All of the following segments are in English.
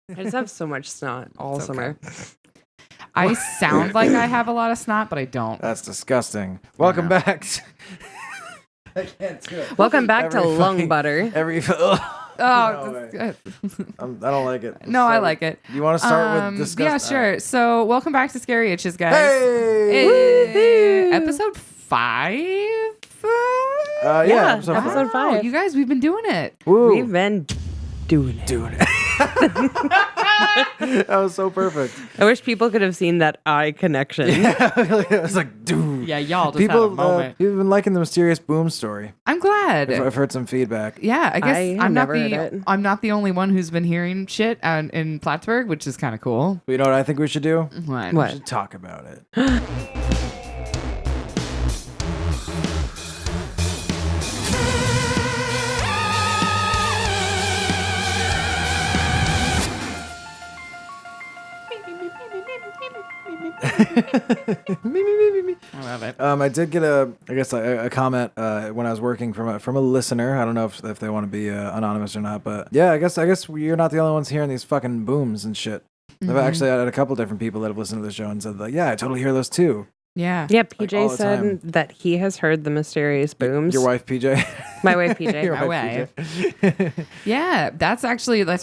I just have so much snot all summer. I sound like I have a lot of snot, but I don't. That's disgusting. Welcome back. I can't do it. Welcome back to lung butter. Oh, I don't like it. No, I like it. You want to start with disgusting? Yeah, sure. So, welcome back to Scaryitches, guys. Hey! Episode 5? Yeah, episode episode 5. You guys, we've been doing it. Woo. We've been doing it. That was so perfect. I wish people could have seen that eye connection. Yeah, I was like, dude. Yeah, y'all just People, had a moment. you've been liking the mysterious boom story. I'm glad. I've heard some feedback. Yeah, I guess I've never heard it. I'm not the only one who's been hearing shit in Plattsburgh, which is kind of cool. But you know what I think we should do? What? We should talk about it. I love it. I did get a comment when I was working from a listener. I don't know if they want to be anonymous or not, but yeah, I guess you're not the only ones hearing these fucking booms and shit. I've actually had a couple different people that have listened to the show and said like, yeah, I totally hear those too. Yeah. Yeah, all PJ the said time. that he has heard the mysterious booms. Your wife, PJ. My wife, PJ. Your My wife, wife. PJ. Yeah, that's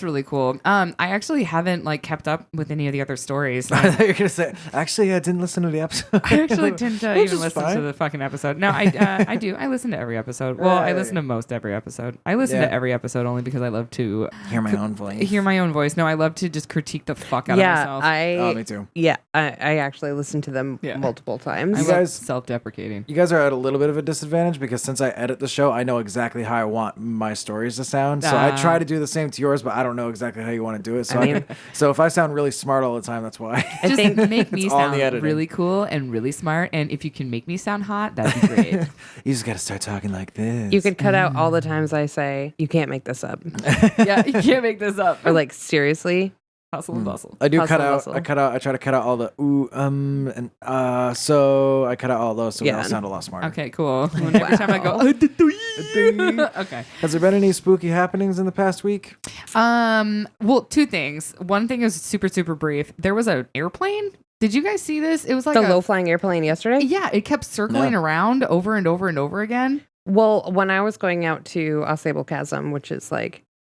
really cool. I actually haven't kept up with any of the other stories. I thought you were gonna say. Actually, I didn't listen to the episode. I actually didn't Which even is listen fine. to the fucking episode. No, I do. I listen to every episode. Well, I listen to most every episode. I listen to every episode only because I love to Hear my own voice. hear my own voice. No, I love to just critique the fuck out of myself. Oh, me too. Yeah, I actually listened to them multiple times. I You love guys- self-deprecating. You guys are at a little bit of a disadvantage because since I edit the show, I know exactly how I want my stories to sound. So I try to do the same to yours, but I don't know exactly how you want to do it. So so if I sound really smart all the time, that's why. Just make me It's all in the sound editing. really cool and really smart. And if you can make me sound hot, that'd be great. You just got to start talking like this. You could cut out all the times I say, you can't make this up. Yeah, you can't make this up. Or seriously? Hustle and bustle. I do Hustle, cut out. hustle. I try to cut out all the ooh, and so I cut out all those so we all sound a lot smarter. Okay, cool. And every time I go, okay. Has there been any spooky happenings in the past week? Well, two things. One thing is super, super brief. There was an airplane. Did you guys see this? It was like The low-flying airplane yesterday? Yeah, it kept circling around over and over and over again. Well, when I was going out to Sable Chasm, which is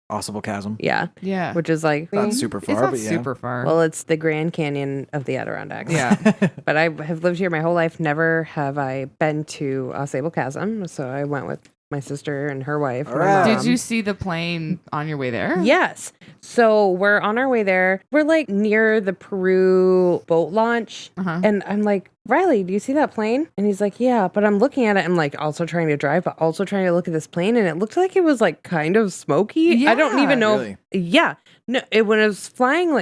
Possible chasm. Yeah. which is Not super far, It's not but yeah. super far. well, it's the Grand Canyon of the Adirondacks. yeah. But I have lived here my whole life. Never have I been to Sable Chasm. So I went with my sister and her wife. All right. Did you see the plane on your way there? Yes. So we're on our way there. We're near the Peru boat launch. Uh-huh. And I'm like, Riley, do you see that plane? And he's like, yeah. But I'm looking at it. I'm also trying to drive, but also trying to look at this plane. And it looked like it was kind of smoky. I don't even know. Really? Yeah. No, when it was flying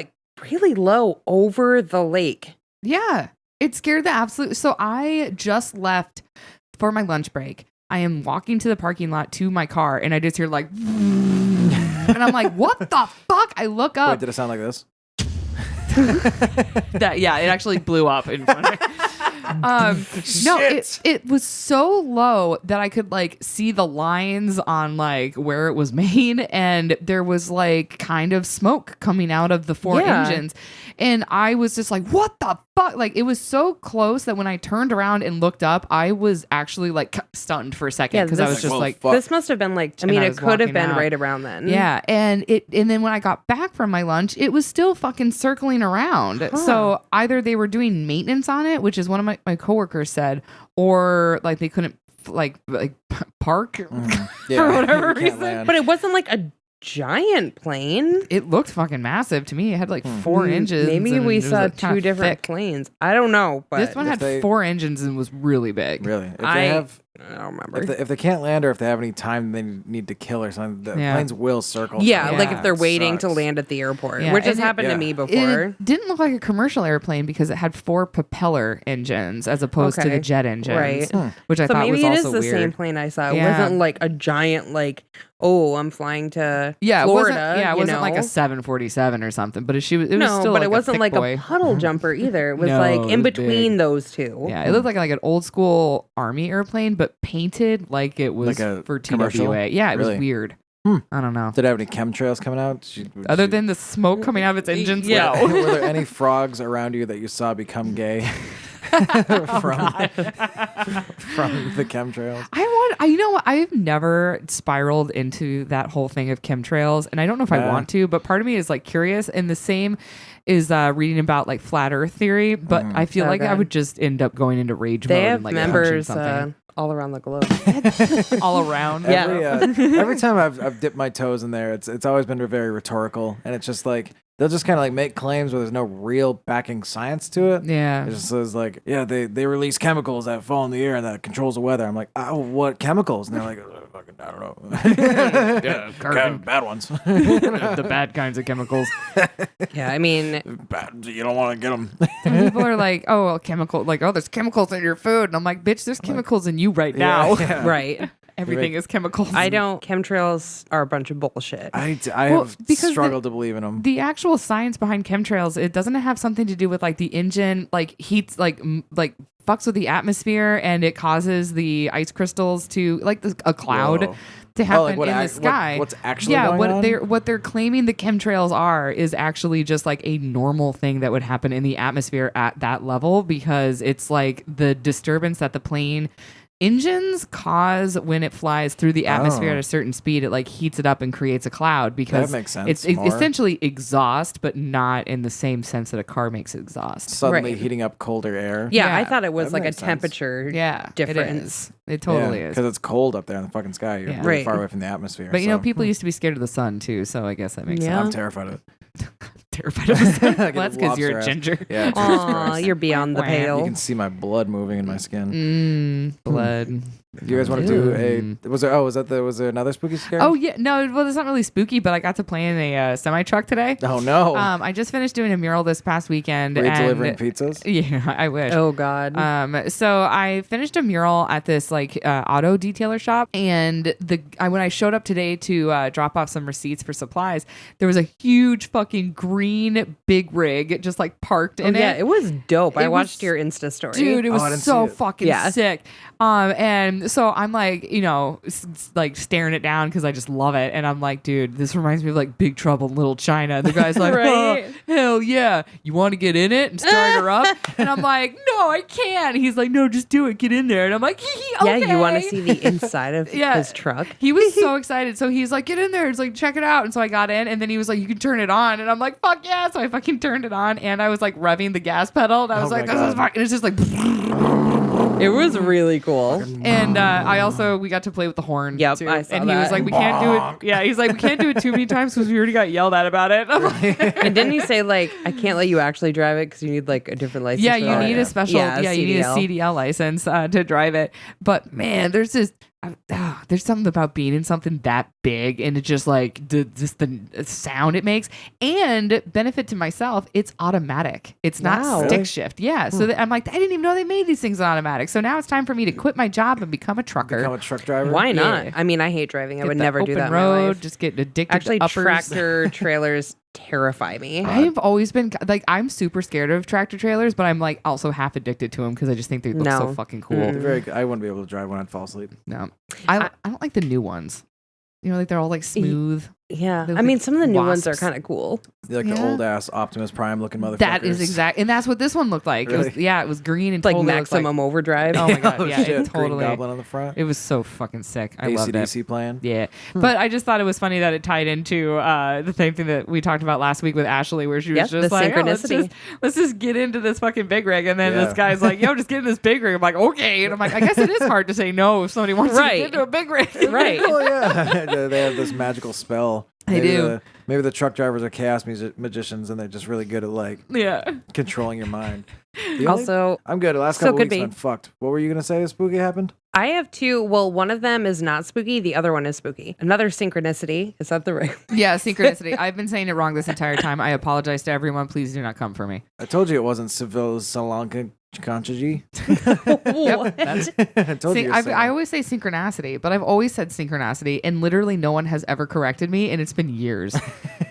really low over the lake. Yeah. It scared the absolute. So I just left for my lunch break. I am walking to the parking lot to my car and I just hear and I'm like, what the fuck? I look up. Wait, did it sound like this? It actually blew up in front of me. No, it was so low that I could see the lines on where it was made, and there was kind of smoke coming out of the four engines, and I was just like, what the fuck? It was so close that when I turned around and looked up, I was actually stunned for a second because I was just well, fuck. This must have been I it was could have walking been out. right around then. Yeah, and then when I got back from my lunch, it was still fucking circling around. Huh. So either they were doing maintenance on it, which is one of my coworkers said, or they couldn't park for whatever You can't reason. land. But it wasn't a giant plane. It looked fucking massive to me. It had 4 engines. Maybe and we it was, saw kinda two different thick. planes. I don't know. But This one if had they- 4 engines and was really big. Really? If I they have, don't remember. if they can't land or if they have any time they need to kill or something, the planes will circle. Yeah, Yeah. if they're waiting to Sucks. land at the airport, Yeah, which has and happened to me before. It didn't look like a commercial airplane because it had 4 propeller engines as opposed to Okay. the jet engines, Right. which I So thought maybe was it is also the weird. same plane I saw. It Yeah. wasn't a giant I'm flying to Yeah, Florida. it wasn't you like a know? 747 or something, but it was No, still but it wasn't thick boy. a puddle jumper either. It was No, it in was between big. those two. Yeah, it looked like an old school army airplane, but painted like it was Like a for commercial? TWA. Yeah, it Really? was weird. I don't know. Did it have any chemtrails coming out? Other than the smoke coming out of its engines, Yeah. no. Were there any frogs around you that you saw become gay from the chemtrails? You know what? I've never spiraled into that whole thing of chemtrails, and I don't know if I want to, but part of me is like curious. And the same is reading about like flat Earth theory, but I feel like I would just end up going into rage mode They have and like members all around the globe. all around. Every time I've dipped my toes in there, it's always been very rhetorical, and it's just like they'll just kind of like make claims where there's no real backing science to it. Yeah. It just says like, yeah, they release chemicals that fall in the air and that controls the weather. I'm like, oh, what chemicals? And they're like, fucking, I don't know. Yeah, carbon. Bad ones. The bad kinds of chemicals. Yeah, I mean, you don't want to get them. Some people are like, oh, chemical, like, oh, there's chemicals in your food. And I'm like, bitch, there's chemicals in you right now. Yeah. right. Everything is chemicals. Chemtrails are a bunch of bullshit. I have struggled to believe in them. The actual science behind chemtrails, it doesn't have something to do with like the engine, like heats, like fucks with the atmosphere, and it causes the ice crystals to like a cloud to happen in the sky. What's actually going on? What they're claiming the chemtrails are is actually just like a normal thing that would happen in the atmosphere at that level, because it's like the disturbance that the plane engines cause when it flies through the atmosphere at a certain speed. It like heats it up and creates a cloud, because that makes sense. It's essentially exhaust, but not in the same sense that a car makes exhaust. Suddenly heating up colder air. Yeah, I thought it was like a temperature Difference. difference. It totally is. Because it's cold up there in the fucking sky. You're really far away from the atmosphere. But you know, people used to be scared of the sun too, so I guess that makes sense. I'm terrified of it. Terrified of the sun? Well, that's because you're a ass. ginger. Yeah. Aw, you're beyond the You pale. You can see my blood moving in my skin. Blood. Do you guys want to do a? Was there another spooky scare? Oh yeah, no. Well, it's not really spooky, but I got to play in a semi truck today. Oh no. I just finished doing a mural this past weekend. Were you and delivering pizzas? Yeah, I wish. Oh God. So I finished a mural at this like auto detailer shop, and when I showed up today to drop off some receipts for supplies, there was a huge fucking green big rig just like parked in it. Yeah, it was dope. I watched was- your Insta story. Dude, it was I didn't so see it. fucking sick. And so I'm like, you know, like staring it down because I just love it. And I'm like, dude, this reminds me of like Big Trouble in Little China. And the guy's like, Right. oh, hell yeah. You want to get in it and start her up? And I'm like, no, I can't. He's like, no, just do it. Get in there. And I'm like, okay. Yeah, you want to see the inside of his truck? He was so excited. So he's like, get in there. It's like, check it out. And so I got in, and then he was like, you can turn it on. And I'm like, fuck yeah. So I fucking turned it on, and I was like revving the gas pedal. And I was like, this is fucking, it's just like, It was really cool. and we got to play with the horn. Yep, too. I saw and he that. was like, we can't do it. Yeah, he's like, we can't do it too many times because we already got yelled at about it. I'm like, And didn't he say like, I can't let you actually drive it because you need like a different license? yeah, for you that? need a special. Yeah, you need a CDL. CDL license to drive it. But man, there's something about being in something that big, and it just like the sound it makes, and benefit to myself, it's automatic. It's not stick Really? shift. Yeah. So I'm like, I didn't even know they made these things automatic. So now it's time for me to quit my job and become a trucker. Become a truck driver? Why not? Yeah. I mean, I hate driving. I Get would the never do open that in my road, life. just get addicted Actually, to uppers. tractor trailers terrify me. I've always been like, I'm super scared of tractor trailers, but I'm like also half addicted to them because I just think they look so No. fucking cool. I wouldn't be able to drive when I'd fall asleep. No, I don't like the new ones. You know, like they're all like smooth. Yeah. They're I mean, like some of the new ones are wasps. kind of cool. Like the Yeah. old ass Optimus Prime looking motherfuckers. That is exact, and that's what this one looked like. It was, Really? yeah, it was green and Like totally looked maximum overdrive. Oh my god, Oh, yeah, shit. it totally. Green Goblin on the front. It was so fucking sick. I loved it. AC/DC playing. Yeah, but I just thought it was funny that it tied into the same thing that we talked about last week with Ashley, where she was Yep, just the like, oh, synchronicity. let's just get into this fucking big rig, and then Yeah. this guy's like, yo, just get in this big rig. I'm like, okay, and I'm like, I guess it is hard to say no if somebody wants Right. to get into a big rig, Right. Oh yeah, they have this magical spell. They do. Maybe the truck drivers are chaos magicians, and they're just really good at like Yeah. controlling your mind. Also, I'm good. The last so couple could weeks be. been fucked. What were you gonna say? Spooky happened? I have two. Well, one of them is not spooky. The other one is spooky. Another synchronicity. Is that the right? Yeah, synchronicity. I've been saying it wrong this entire time. I apologize to everyone. Please do not come for me. I told you it wasn't Seville Salanka Conchaji. What? I told you. I always say synchronicity, but I've always said synchronicity, and literally no one has ever corrected me, and it's been years.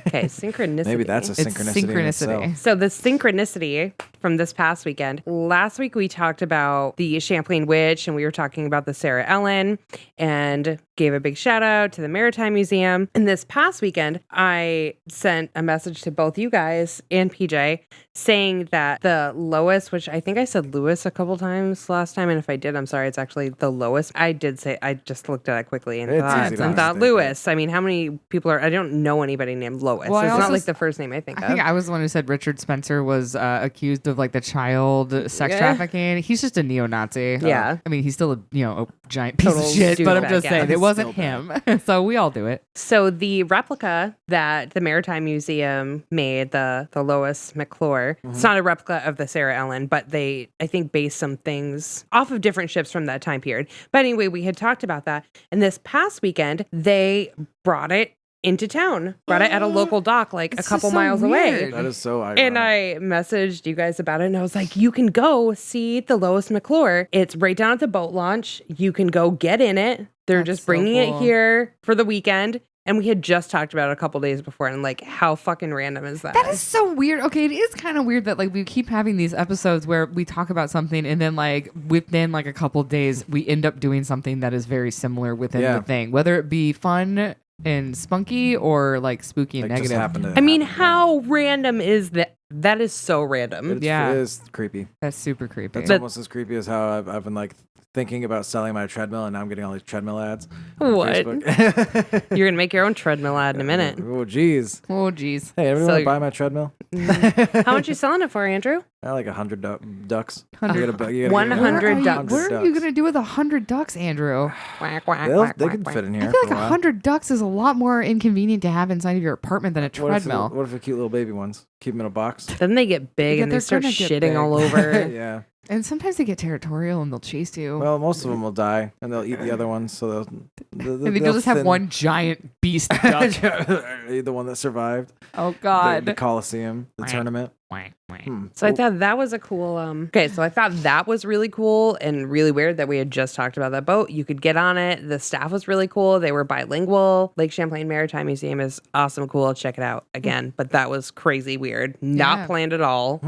Okay, synchronicity. Maybe that's a It's synchronicity. in synchronicity. itself. So the synchronicity from this past weekend. Last week we talked about the Champlain Witch, and we were talking about the Sarah Ellen, and gave a big shout out to the Maritime Museum. And this past weekend, I sent a message to both you guys and PJ saying that the lowest, which I think I said Lewis a couple times last time, and if I did, I'm sorry, it's actually the lowest. I did say, I just looked at it quickly and It's thought, easy to and thought mistake, Lewis. I mean, how many people are, I don't know anybody named Lois. Well, I It's also not like the first name I think I of. think I was the one who said Richard Spencer was accused of like the child sex Yeah. trafficking. He's just a neo-Nazi. Yeah. I mean, he's still a giant piece Total of shit, but I'm douchebag, just yeah. saying it wasn't Still him. So we all do it. So the replica that the Maritime Museum made, the Lois McClure, it's not a replica of the Sarah Ellen, but they, I think, based some things off of different ships from that time period. But anyway, we had talked about that. And this past weekend, they brought it into town, brought it at a local dock, like It's a couple just so miles away. weird. That is so ironic. And I messaged you guys about it, and I was like, you can go see the Lois McClure. It's right down at the boat launch. You can go get in it. They're That's just so bringing cool. it here for the weekend. And we had just talked about it a couple days before, and like, how fucking random is that? That is so weird. Okay, it is kind of weird that like we keep having these episodes where we talk about something and then like within like a couple days we end up doing something that is very similar within Yeah. the thing, whether it be fun and spunky or like spooky and Like, just negative. happened to I mean, happen, how random is that? That is so random. Yeah. It is creepy. That's super creepy. That's almost as creepy as how I've been like thinking about selling my treadmill, and now I'm getting all these treadmill ads. on What? Facebook. You're gonna make your own treadmill ad in a minute. Oh, geez. Oh, geez. Hey, everyone So want to you- buy my treadmill? How much you selling it for, Andrew? I like 100 ducks. 100. You gotta give me 100 ducks. What are you going to do with 100 ducks, Andrew? Quack, quack, They quack, can quack, fit quack. in I here feel for like a while. 100 ducks is a lot more inconvenient to have inside of your apartment than a treadmill. What if they're cute little baby ones? Keep them in a box. Then they get big Yeah, and they they're start gonna get shitting big. all over. Yeah. And sometimes they get territorial and they'll chase you. Well, most of them will die, and they'll eat the other ones. So and then you'll just have one giant beast duck. the one that survived. Oh, The God. Coliseum, the tournament. So I thought that was a cool okay, so I thought that was really cool and really weird that we had just talked about that boat. You could get on it. The staff was really cool. They were bilingual. Lake Champlain Maritime Museum is awesome, cool. Check it out again. But that was crazy weird. Not Yeah. planned at all.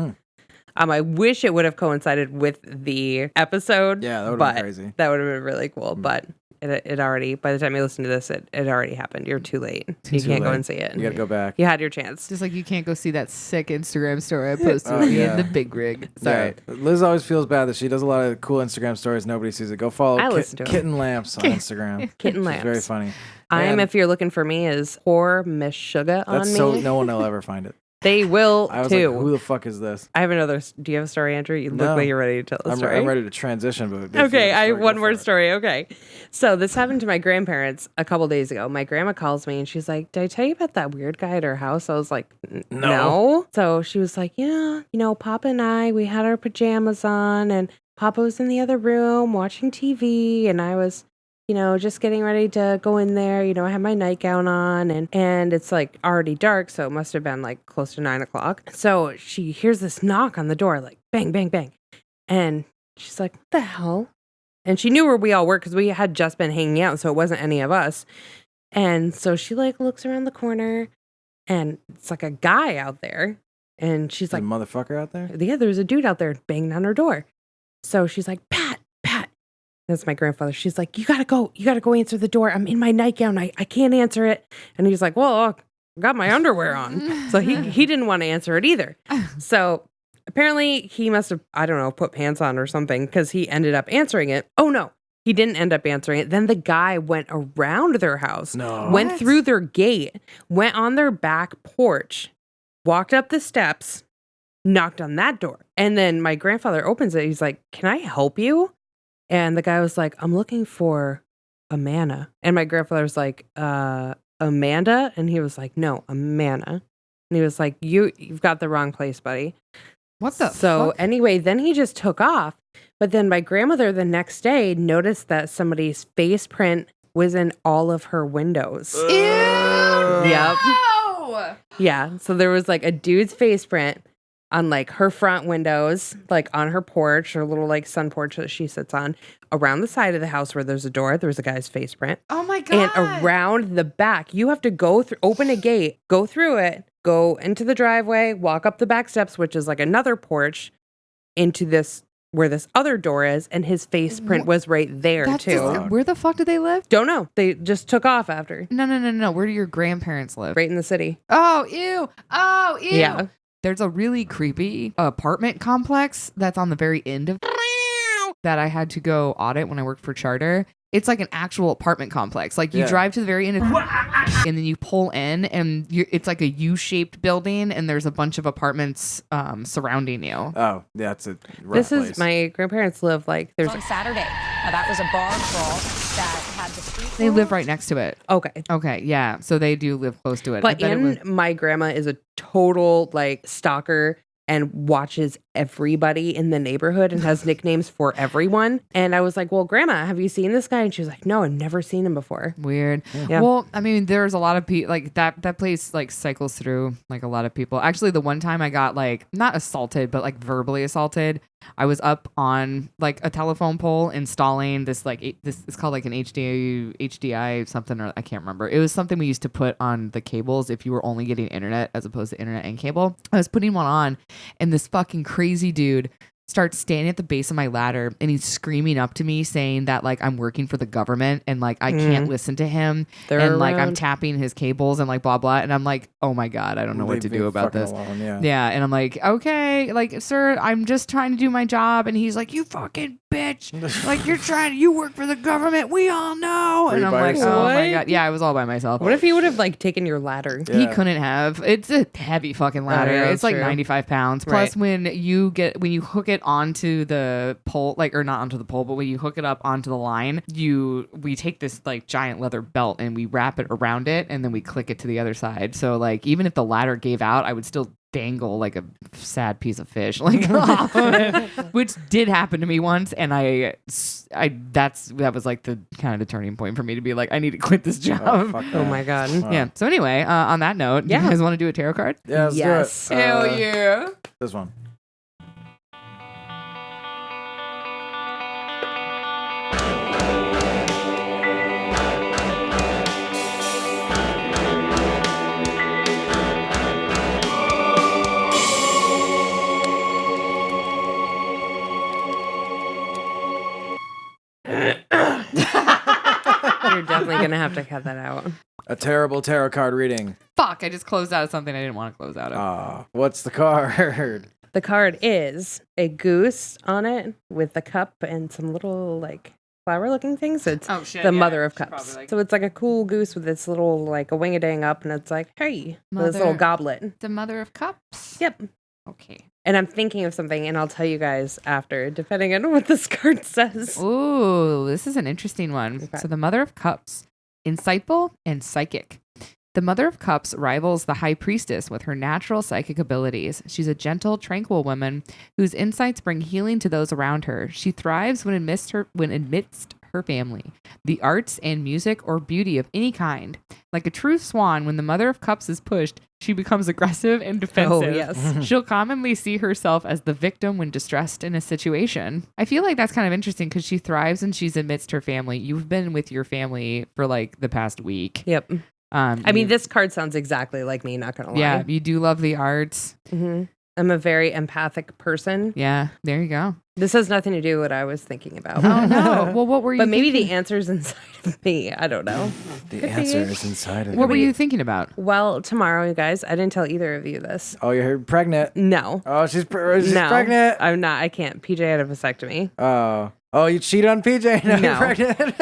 I wish it would have coincided with the episode. Yeah, that would have but been crazy. That would have been really cool. But it already, by the time you listen to this, it already happened. You're too late. You Too can't go late. and see it. You gotta go back. You had your chance. Just like you can't go see that sick Instagram story I posted Oh, of me yeah. in the big rig. Yeah. Sorry. Liz always feels bad that she does a lot of cool Instagram stories. Nobody sees it. Go follow I listen to 'em. Kitten Lamps on Instagram. Kitten She's Lamps. very funny. I'm, And if you're looking for me, is Whore Miss Sugar on that's me. so no one will ever find it. They will I was too. like, who the fuck is this? I have another. Do you have a story, Andrew? You look No. like you're ready to tell the I'm story. ready to transition, but if you Okay, have a I story, one go more for it. story. Okay, so this happened to my grandparents a couple days ago. My grandma calls me and she's like, "Did I tell you about that weird guy at our house?" I was like, No. So she was like, "Yeah, Papa and I, we had our pajamas on, and Papa was in the other room watching TV, and I was." Just getting ready to go in there. I had my nightgown on and it's like already dark. So it must have been like close to 9:00. So she hears this knock on the door, like bang, bang, bang. And she's like, what the hell? And she knew where we all were because we had just been hanging out. So it wasn't any of us. And so she like looks around the corner and it's like a guy out there. And she's There's like, a motherfucker out there? yeah, there's a dude out there banging on her door. So she's like, Pat. That's my grandfather. She's like, you gotta go answer the door. I'm in my nightgown. I can't answer it. And he's like, well, I got my underwear on. So he didn't want to answer it either. So apparently he must have, I don't know, put pants on or something because he ended up answering it. Oh no, he didn't end up answering it. Then the guy went around their house, No. went What? through their gate, went on their back porch, walked up the steps, knocked on that door. And then my grandfather opens it. He's like, can I help you? And the guy was like, I'm looking for Amanda. And my grandfather was like, Amanda? And he was like, no, Amanda. And he was like, you've got the wrong place, buddy. What the So fuck? anyway, then he just took off. But then my grandmother the next day noticed that somebody's face print was in all of her windows. Ew! Yep. No! Yeah. So there was like a dude's face print on like her front windows, like on her porch, her little like sun porch that she sits on, around the side of the house where there's a door, there's a guy's face print. Oh my God. And around the back, you have to go through, open a gate, go through it, go into the driveway, walk up the back steps, which is like another porch, into this, where this other door is, and his face print was right there too. Where the fuck do they live? Don't know. They just took off after. No. Where do your grandparents live? Right in the city. Oh, ew. Oh, ew. Yeah. There's a really creepy apartment complex that's on the very end of that I had to go audit when I worked for Charter. It's like an actual apartment complex. Like you drive to the very end of and then you pull in and it's like a U-shaped building and there's a bunch of apartments surrounding you. Oh, yeah, it's a rough This place. is my grandparents live like there's on Saturday. Now that was a bar crawl that had the street. They live right next to it. okay. Okay, yeah. So they do live close to it. But my grandma is a total like stalker and watches everybody in the neighborhood and has nicknames for everyone. And I was like, well, Grandma, have you seen this guy? And she was like, no, I've never seen him before. Weird. Yeah. Well, I mean, there's a lot of people like that place like cycles through like a lot of people. Actually, the one time I got like not assaulted, but like verbally assaulted. I was up on like a telephone pole installing this like this it's called like an HDI something, or I can't remember. It was something we used to put on the cables if you were only getting internet as opposed to internet and cable. I was putting one on and this fucking crazy dude starts standing at the base of my ladder and he's screaming up to me saying that like I'm working for the government and like I can't listen to him. They're like I'm around. tapping his cables and like blah blah, and I'm like, oh my God, I don't know what to do about this. Alone, Yeah, and I'm like, okay, like, sir, I'm just trying to do my job. And he's like, you fucking bitch. Like, you work for the government. We all know. Were And you I'm by like, yourself? oh my What? God. Yeah, I was all by myself. What if he would have like taken your ladder? Yeah. He couldn't have. It's a heavy fucking ladder. yeah, It's like true. 95 pounds. Plus, when you hook it onto the pole, like, or not onto the pole, but when you hook it up onto the line, we take this like giant leather belt and we wrap it around it and then we click it to the other side. So like, even if the ladder gave out, I would still dangle like a sad piece of fish, like off of it, which did happen to me once, and that was like the kind of the turning point for me to be like, I need to quit this job. Oh, fuck Oh that. my God. Yeah. So anyway, on that note, do you Yeah. guys want to do a tarot card? Yeah, let's Yes. do it. Hell yeah! This one. You're definitely going to have to cut that out. A terrible tarot card reading. Fuck! I just closed out of something I didn't want to close out of. What's the card? The card is a goose on it with a cup and some little like flower looking things. It's Oh shit! the yeah, Mother of should Cups. probably, like- So it's like a cool goose with this little like a wing-a-dang up, and it's like, hey, with this Mother- little goblet. the Mother of Cups. Yep. Okay. And I'm thinking of something, and I'll tell you guys after, depending on what this card says. Ooh, this is an interesting one. Okay. So the Mother of Cups, insightful and psychic. The Mother of Cups rivals the High Priestess with her natural psychic abilities. She's a gentle, tranquil woman whose insights bring healing to those around her. She thrives when amidst her family, the arts and music or beauty of any kind. Like a true swan, when the Mother of Cups is pushed, she becomes aggressive and defensive. Oh, yes. She'll commonly see herself as the victim when distressed in a situation. I feel like that's kind of interesting because she thrives and she's amidst her family. You've been with your family for like the past week. Yep. I mean, you- this card sounds exactly like me, not going to lie. yeah, you do love the arts. hmm I'm a very empathic person. Yeah, there you go. This has nothing to do with what I was thinking about. Oh no. Well, what were you? But maybe thinking? the answer's inside of me. I don't know. The Could be. answer is inside of What were you. you thinking about? Well, tomorrow, you guys, I didn't tell either of you this. Oh, you're pregnant. No. Oh, she's No. pregnant. I'm not. I can't. PJ had a vasectomy. Oh, you cheated on PJ? Now No. you're pregnant?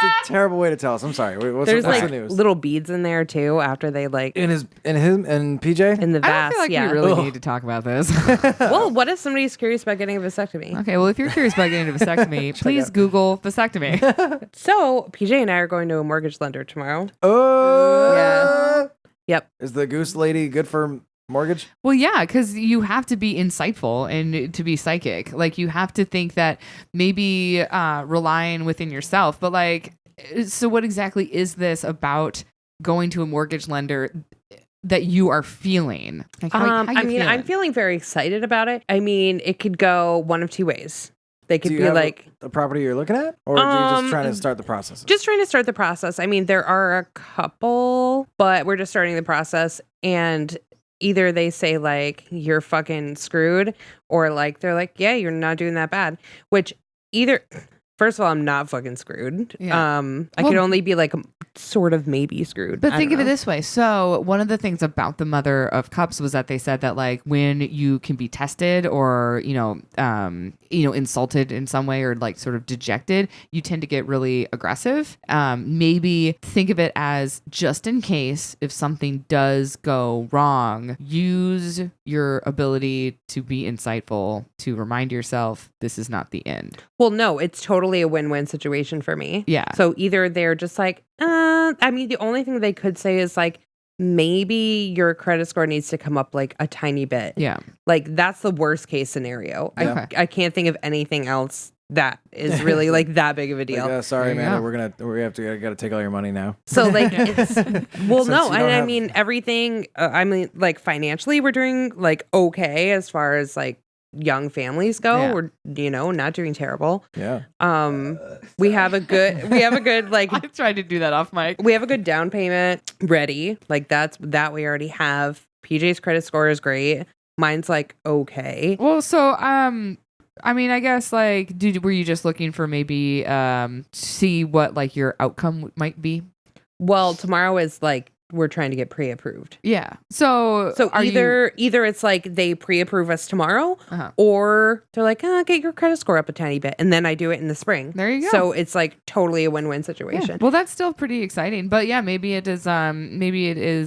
It's a terrible way to tell us. I'm sorry. What's There's the like news? little beads in there too after they like in PJ? in the I don't vase. feel like yeah. we really Ugh. need to talk about this. Well, what if somebody's curious about getting a vasectomy? Okay, well, if you're curious about getting a vasectomy, please Google vasectomy. So PJ and I are going to a mortgage lender tomorrow. Oh. Yeah. Yep. Is the goose lady good for mortgage? Well, yeah, because you have to be insightful and to be psychic. Like, you have to think that maybe relying within yourself. But, like, so what exactly is this about going to a mortgage lender? that you are feeling? Like, how you feeling? I'm feeling very excited about it. I mean, it could go one of two ways. They could Do you be have like a property you're looking at, or are you just trying to start the process? just trying to start the process. I mean, there are a couple, but we're just starting the process, and either they say like you're fucking screwed, or like they're like, yeah, you're not doing that bad. Which either, first of all, I'm not fucking screwed. Yeah. I could only be like sort of maybe screwed. But I think don't of it know. this way. So one of the things about the Mother of Cups was that they said that like when you can be tested or insulted in some way or like sort of dejected, you tend to get really aggressive. Maybe think of it as just in case if something does go wrong, use your ability to be insightful to remind yourself this is not the end. Well, no, it's totally a win-win situation for me. Yeah. So either they're just like, I mean, the only thing they could say is like, maybe your credit score needs to come up like a tiny bit. Yeah. Like that's the worst case scenario. Yeah. I can't think of anything else that is really like that big of a deal. Like, sorry, There you Amanda, go. we gotta take all your money now. So like it's well, Since no, you and don't I have- mean everything. I mean, like financially, we're doing like okay as far as like young families go. Yeah. We're not doing terrible. Yeah. We have a good like I tried to do that off mic. we have a good down payment ready. Like that we already have. PJ's credit score is great. Mine's like okay. Well, so I mean, I guess like, were you just looking for maybe see what like your outcome might be? Well, tomorrow is like we're trying to get pre-approved. Yeah. So are either it's like they pre-approve us tomorrow, Uh-huh. or they're like, get your credit score up a tiny bit, and then I do it in the spring. There you go. So it's like totally a win-win Yeah. situation. Well, that's still pretty exciting. But yeah, maybe it is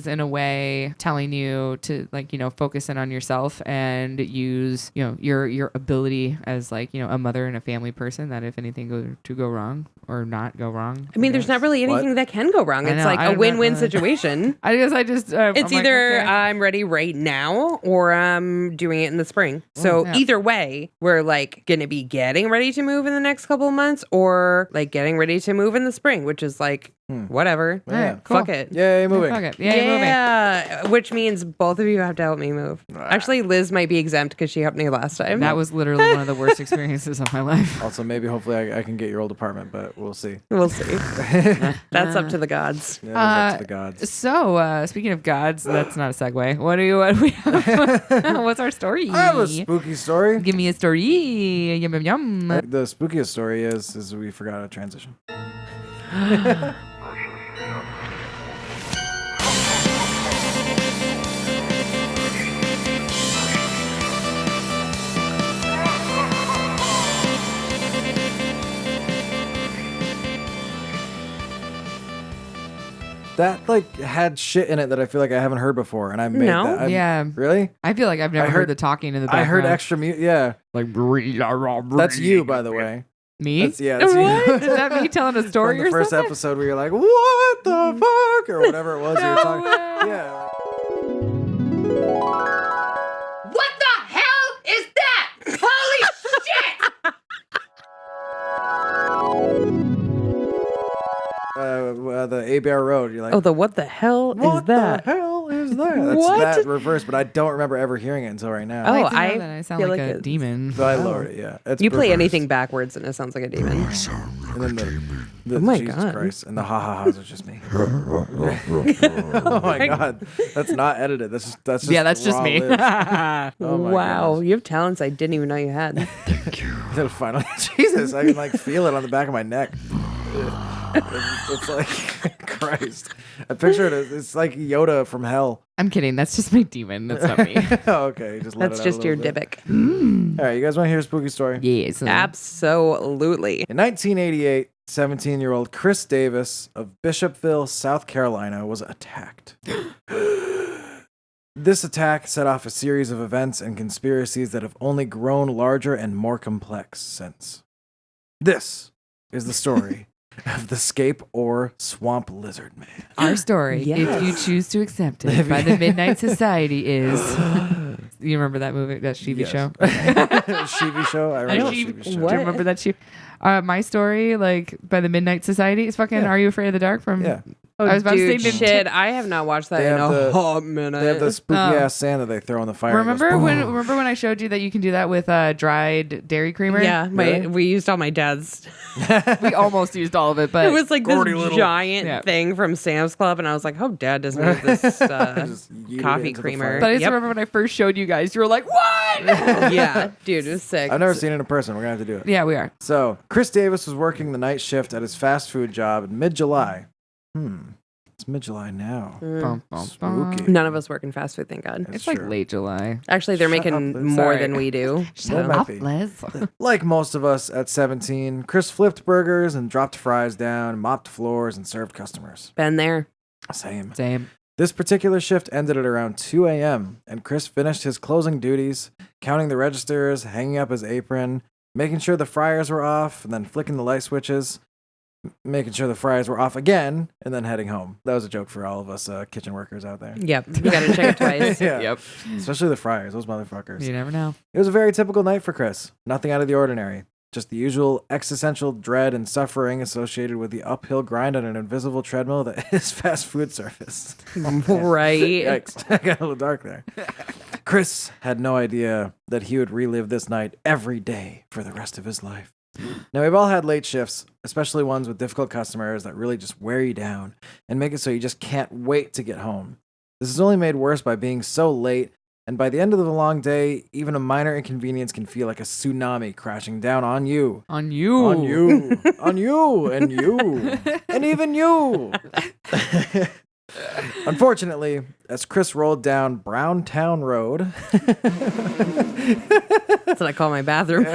in a way telling you to like, focus in on yourself and use, your ability as like, a mother and a family person, that if anything go to go wrong or not go wrong. I mean, there's not really anything that can go wrong. I It's know, like I a don't win-win know. situation. I guess I just It's I'm either like, okay. I'm ready right now or I'm doing it in the spring. So yeah. either way, we're like going to be getting ready to move in the next couple of months or like getting ready to move in the spring, which is like whatever. All right, Yeah. cool. Fuck it. Yay, moving. Fuck it. Yeah, moving. Yeah, which means both of you have to help me move. Actually, Liz might be exempt because she helped me last time. That was literally one of the worst experiences of my life. Also, maybe hopefully I can get your old apartment, but we'll see. We'll see. That's up to the gods. Yeah, that's up to the gods. So, speaking of gods, that's not a segue. What we have? What's our story? I have a spooky story. Give me a story. Yum yum yum. The spookiest story is we forgot a transition. That like had shit in it that I feel like I haven't heard before, and I made No. that. Yeah. Really? I feel like I've never I heard heard- the talking in the I background. heard extra mute. Yeah, like that's you, by the way. me. That's that's What? you. Is that me telling a story From the or first something? episode where you're like, "What the fuck?" or whatever it was you were No talking. way. Yeah. What the hell is that? Holy shit! The ABR Road. You're like, Oh, the what the hell what is that? the hell is that? That's What? that reverse, but I don't remember ever hearing it until right now. Oh, I, like to know I that I sound feel like, like a it's- demon. So I lowered it. Yeah, it's You play reversed. anything backwards and it sounds like a demon. And then the Oh my Jesus God. Christ, and the ha-ha-has are just me. Oh my God, that's not edited. That's just Yeah, that's just raw me. lives. Oh my Wow, goodness. you have talents I didn't even know you had. Then finally, Jesus, I can like feel it on the back of my neck. It's like Christ. I picture it as it's like Yoda from hell. I'm kidding. That's just my demon. That's not me. Oh, okay, just let That's it out a just your little bit. Dybbuk. All right, you guys want to hear a spooky story? Yes. Absolutely. In 1988, 17-year-old Chris Davis of Bishopville, South Carolina, was attacked. This attack set off a series of events and conspiracies that have only grown larger and more complex since. This is the story of the Scape or Swamp Lizard Man. Our story, Yes. if you choose to accept it, by the Midnight Society is. You remember that movie, that TV Yes. show? Shivi show? I remember Shivi- Shivi show. What? Do you remember that show? My story, like by the Midnight Society, is fucking Yeah. Are You Afraid of the Dark from Yeah. Oh, I was about to dude, say shit. I have not watched that They in have a the- hot minute. They have the spooky ass sand that they throw in the fire. Remember when I showed you that you can do that with dried dairy creamer? Yeah, Really? we used all my dad's. We almost used all of it, but It was like Gordy this little- giant Yeah. thing from Sam's Club, and I was like, "Oh, Dad doesn't need this Just yeet it coffee into the creamer." fire. but I just Yep. remember when I first showed you guys, you were like, "What?" Yeah, dude, it was sick. I've never seen it in person. We're gonna have to do it. Yeah, we are. So Chris Davis was working the night shift at his fast food job in mid-July. It's mid-July now. Bum, bum, bum. Spooky. None of us work in fast food, thank God. It's true. like late July. Actually, they're Shut making up, Liz. more Sorry. than we do. That might be. Liz. Like most of us at 17, Chris flipped burgers and dropped fries down, mopped floors, and served customers. Been there. Same. Same. This particular shift ended at around 2 a.m., and Chris finished his closing duties, counting the registers, hanging up his apron, making sure the fryers were off, and then flicking the light switches, making sure the fryers were off again, and then heading home. That was a joke for all of us kitchen workers out there. Yep, you gotta check it twice. Yeah. Yep. Especially the fryers, those motherfuckers. You never know. It was a very typical night for Chris. Nothing out of the ordinary. Just the usual existential dread and suffering associated with the uphill grind on an invisible treadmill that is fast food service. Right. Yikes. I got a little dark there. Chris had no idea that he would relive this night every day for the rest of his life. Now, we've all had late shifts, especially ones with difficult customers that really just wear you down and make it so you just can't wait to get home. This is only made worse by being so late, and by the end of the long day, even a minor inconvenience can feel like a tsunami crashing down on you. On you. On you. On you. And you. And even you. Unfortunately, as Chris rolled down Browntown Road. That's what I call my bathroom.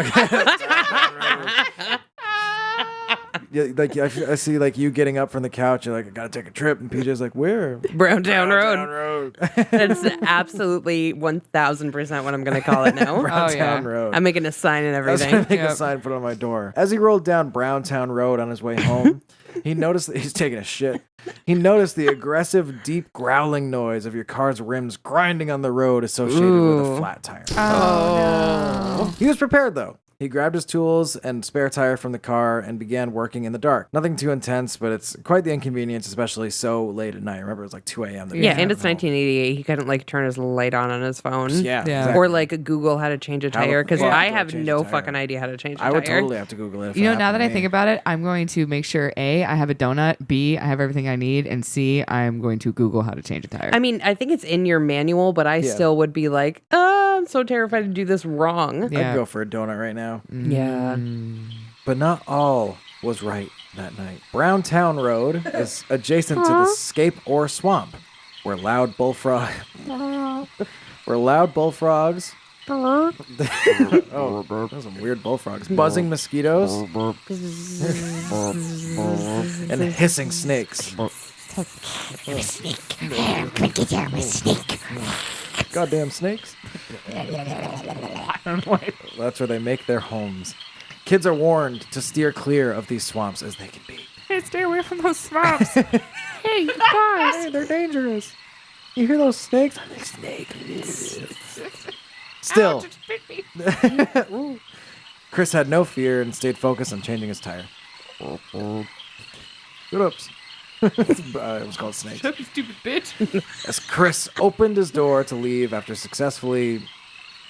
Yeah, like I see like you getting up from the couch. You're like, I gotta take a trip, and PJ's like, where? Browntown Browntown Road. Road. That's absolutely 1,000% what I'm gonna call it now. Browntown yeah. Road. I'm making a sign and I was everything. gonna make Yep. a sign put on my door. As he rolled down Browntown Road on his way home, he noticed that he's taking a shit. He noticed the aggressive, deep growling noise of your car's rims grinding on the road associated with a Ooh. flat tire. Oh, He was prepared though. He grabbed his tools and spare tire from the car and began working in the dark. Nothing too intense, but it's quite the inconvenience, especially so late at night. Remember, it was like 2 a.m. that he Yeah, was and it's driving home. 1988. He couldn't like turn his light on his phone. Yeah, Yeah. exactly. Or like Google how to change a How the tire because fuck I do I have change a no tire? fucking idea how to change a I tire. would totally have to Google it. If You it know, now happened that to I think me. about it, I'm going to make sure A, I have a donut, B, I have everything I need, and C, I'm going to Google how to change a tire. I mean, I think it's in your manual, but I Yeah. still would be like, I'm so terrified to do this wrong. Yeah. I'd go for a donut right now. Yeah. But not all was right that night. Browntown Road is adjacent to the Scape or swamp, where loud bullfrogs. Oh, those are weird bullfrogs. Buzzing mosquitoes and hissing snakes. Goddamn snakes. That's where they make their homes. Kids are warned to steer clear of these swamps as they can be. Hey, stay away from those swamps. Hey, guys! Hey, they're dangerous. You hear those snakes? I'm a snake. Still, Chris had no fear and stayed focused on changing his tire. Oops. It was called snakes. You stupid bitch. As Chris opened his door to leave after successfully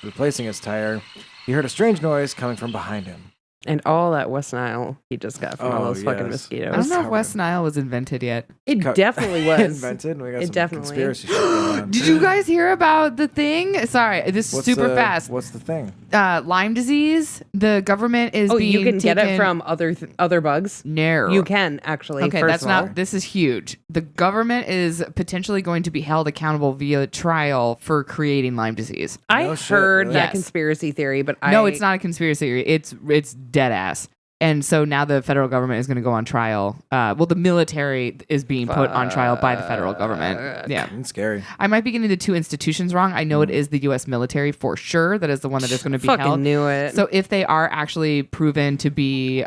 replacing his tire, he heard a strange noise coming from behind him. And all that West Nile he just got from all Oh, those fucking yes. I mosquitoes. don't know if Covered West him. Nile was invented yet. It definitely was. Invented. We got It some definitely- conspiracy shit going on. Did you guys hear about the thing? Sorry, this is What's super the- fast. What's the thing? Lyme disease. The government is Oh, being you can get it taken- from other bugs. No. You can actually. Okay, first that's of all. not. This is huge. The government is potentially going to be held accountable via trial for creating Lyme disease. I No shit, heard really? that Yes. conspiracy theory, but No, it's not a conspiracy theory. It's dead ass. And so now the federal government is going to go on trial. Well, the military is being put on trial by the federal government. Yeah. It's scary. I might be getting the two institutions wrong. I know it is the U.S. military for sure. That is the one that is going to be Fucking held. knew it. So if they are actually proven to be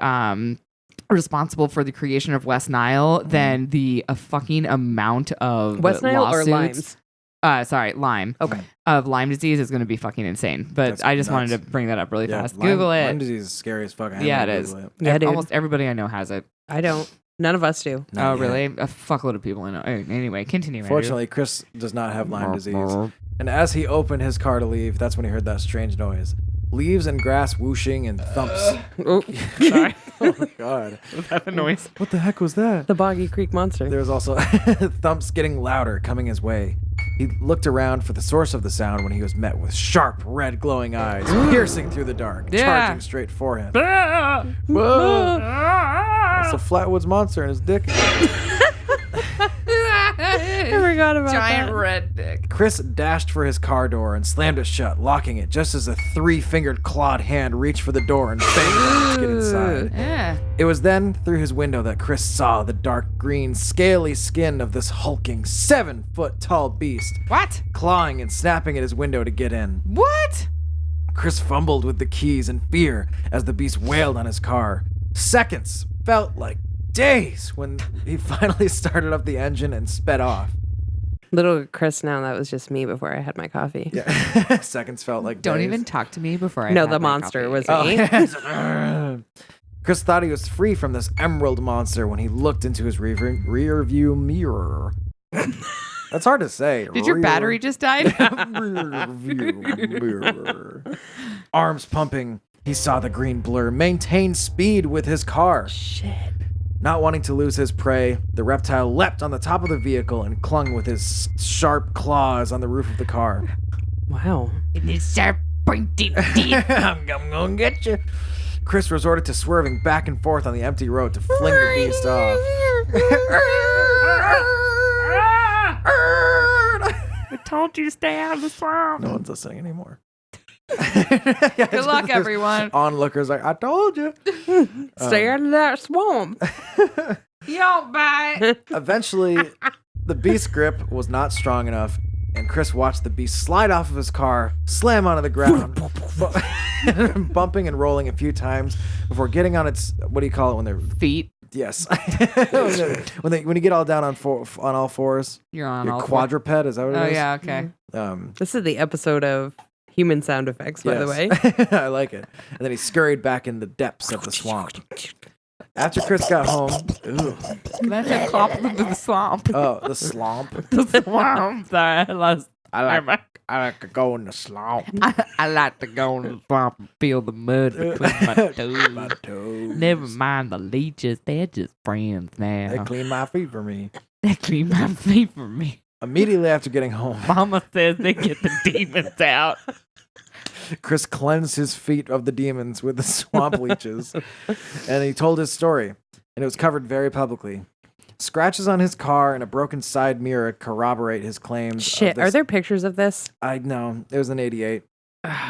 responsible for the creation of West Nile, then the fucking amount of West Nile or lawsuits- limes? Sorry, Lyme. Okay. Of Lyme disease is going to be fucking insane. But That's I just wanted nuts. to bring that up really Yeah, fast. Lyme- Google it. Lyme disease is scary as fuck. I Yeah, had to it is. Google it. Yeah, dude. Almost everybody I know has it. I don't. None of us do. Not Oh, yet. really? A fuckload of people I know. Anyway, continue. Andrew. Fortunately, Chris does not have Lyme disease. And as he opened his car to leave, that's when he heard that strange noise. Leaves and grass whooshing and thumps. Oh, Sorry. Oh my god. Was that the noise? What the heck was that? the Boggy Creek Monster. There was also thumps getting louder coming his way. He looked around for the source of the sound when he was met with sharp, red, glowing eyes piercing through the dark, Yeah. charging straight for him. Ah! Whoa! That's a Flatwoods monster in his dick. I forgot about Giant that. red dick. Chris dashed for his car door and slammed it shut, locking it just as a 3-fingered clawed hand reached for the door and banged on it to get inside. Yeah. It was then through his window that Chris saw the dark green, scaly skin of this hulking 7-foot-tall beast, What? clawing and snapping at his window to get in. What? Chris fumbled with the keys in fear as the beast wailed on his car. Seconds felt like days when he finally started up the engine and sped off. Little Chris now, that was just me before I had my coffee. Yeah. Seconds felt like Don't days. even talk to me before I No, have the my monster coffee. was Oh, me. yes. Chris thought he was free from this emerald monster when he looked into his rear view mirror. That's hard to say. Did your battery just die? Rear view mirror. Arms pumping, he saw the green blur maintain speed with his car. Shit. Not wanting to lose his prey, the reptile leapt on the top of the vehicle and clung with his sharp claws on the roof of the car. Wow. It's sharp, pointy teeth. I'm gonna get you. Chris resorted to swerving back and forth on the empty road to fling the beast off. I told you to stay out of the swamp. No one's listening anymore. Good luck, everyone. Onlookers like, I told you. Stay out of that swamp. You don't bite. Eventually, the beast's grip was not strong enough, and Chris watched the beast slide off of his car, slam onto the ground, bumping and rolling a few times before getting on its, what do you call it when they're, Feet. yes. when you get all down on all fours, You're on your all four. quadruped, is that what it Oh, is? yeah, okay. This is the episode of human sound effects, by the way. I like it. And then he scurried back in the depths of the swamp. After Chris got home, That's a compliment to the swamp. oh, the slump. The swamp. Sorry, I like to go in the slump. I like to go in the swamp and feel the mud between my toes. My toes. Never mind the leeches. They're just friends now. They clean my feet for me. They clean my feet for me. Immediately after getting home, Mama says they get the demons out. Chris cleansed his feet of the demons with the swamp leeches, and he told his story, and it was covered very publicly. Scratches on his car and a broken side mirror corroborate his claims. Shit, are there pictures of this? I know. It was in '88.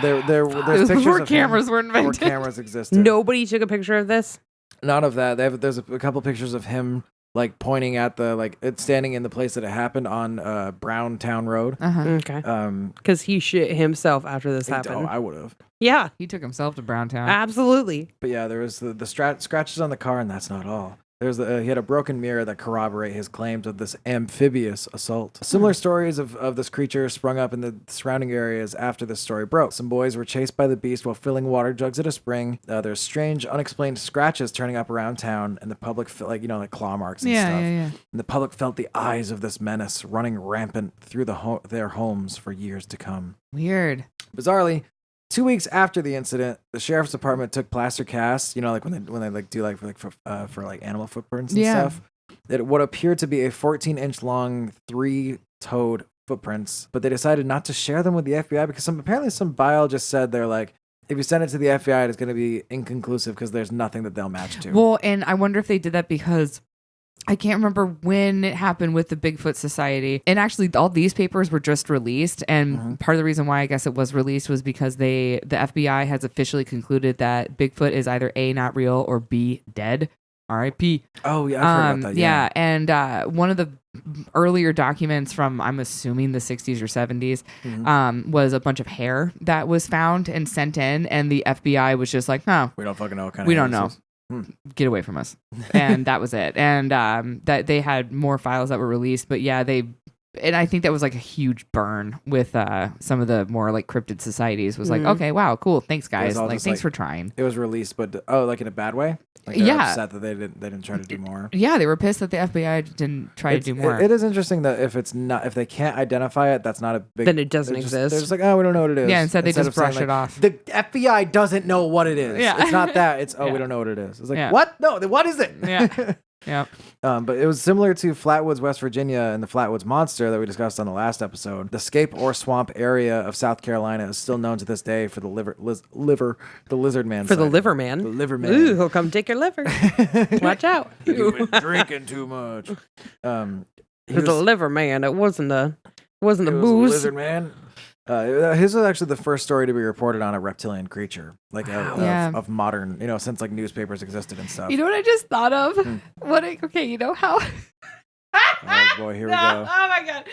There's It was pictures before of cameras him were before invented. cameras existed. Nobody took a picture of this? None of that. There's a couple pictures of him like pointing at it's standing in the place that it happened on Browntown Road. Uh-huh. Okay. Um, Because he shit himself after this oh, happened. I would have. Yeah, He took himself to Browntown. absolutely. But yeah, there was the scratches on the car, and that's not all. He had a broken mirror that corroborate his claims of this amphibious assault. Similar stories of this creature sprung up in the surrounding areas after this story broke. Some boys were chased by the beast while filling water jugs at a spring. There's strange, unexplained scratches turning up around town, and the public felt like claw marks and stuff. Yeah. And the public felt the eyes of this menace running rampant through their homes for years to come. Weird. Bizarrely, 2 weeks after the incident, the sheriff's department took plaster casts, when they do for animal footprints and stuff. What appeared to be a 14-inch long, 3-toed footprints, but they decided not to share them with the FBI because apparently some biologist said they're like, if you send it to the FBI, it's going to be inconclusive because there's nothing that they'll match to. Well, and I wonder if they did that because I can't remember when it happened with the Bigfoot Society. And actually, all these papers were just released. And part of the reason why I guess it was released was because the FBI has officially concluded that Bigfoot is either A, not real, or B, dead. R.I.P. Oh, yeah, I've heard about that. Yeah, and one of the earlier documents from, I'm assuming, the 60s or 70s was a bunch of hair that was found and sent in. And the FBI was just like, no, We don't fucking know what kind of we don't hair know. this is. Get away from us. And that was it. And that they had more files that were released, but yeah, they And I think that was like a huge burn with some of the more like cryptid societies. Was like, okay, wow, cool, thanks guys, like thanks for trying. It was released, but like in a bad way. Like they're upset that they didn't try to do more. Yeah, they were pissed that the FBI didn't try to do more. It is interesting that if they can't identify it, that's not a big. Then it doesn't exist. They're just like, oh, we don't know what it is. Yeah, instead they just brush saying, it off. The FBI doesn't know what it is. Yeah. It's not that. It's we don't know what it is. It's like what? No, what is it? Yeah. Yeah. But it was similar to Flatwoods, West Virginia, and the Flatwoods Monster that we discussed on the last episode. The Scape or swamp area of South Carolina is still known to this day for the lizard man. For the liver man. The liver man. Ooh, he'll come take your liver. Watch out. You've been drinking too much. It was a liver man. It wasn't a booze. A lizard man. His was actually the first story to be reported on a reptilian creature, like of modern, since like newspapers existed and stuff. You know what I just thought of? Okay, you know how? Oh boy, here we go. Oh my god.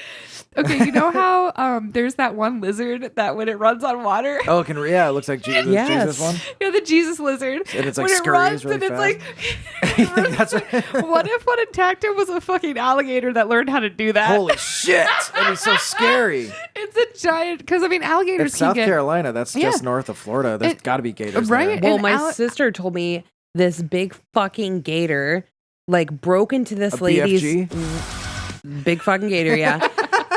Okay, you know how there's that one lizard that when it runs on water. Oh, it looks like Jesus. Yes. Jesus one. Yeah, the Jesus lizard. And it's like when it runs, really and it's fast. like. That's right. What if what attacked him was a fucking alligator that learned how to do that? Holy shit! That'd be so scary. It's a giant, because I mean alligators. It's South Carolina. That's just north of Florida. There's got to be gators, right? there. Well, my sister told me this big fucking gator like broke into this lady's big fucking gator, yeah.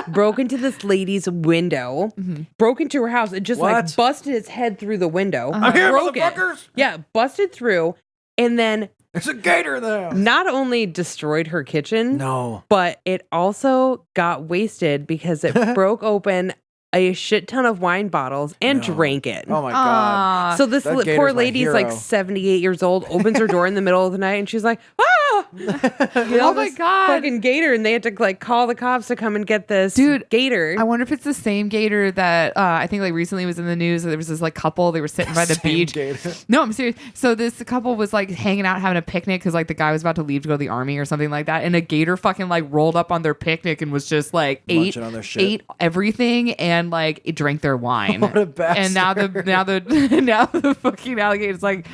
Broke into this lady's window, broke into her house, and just like busted its head through the window. I'm here, broke motherfuckers! Yeah, busted through, and then there's a gator in the house. Not only destroyed her kitchen, but it also got wasted because it broke open a shit ton of wine bottles and drank it. Oh my god! So this poor lady's like 78 years old, opens her door in the middle of the night, and she's like, "Ah!" Oh my god! Fucking gator, and they had to like call the cops to come and get this gator. I wonder if it's the same gator that I think like recently was in the news. There was this like couple. They were sitting by the beach. Gator. No, I'm serious. So this couple was like hanging out, having a picnic because like the guy was about to leave to go to the army or something like that, and a gator fucking like rolled up on their picnic and was just like ate everything and like it drank their wine. What a bastard. And now the fucking alligator's like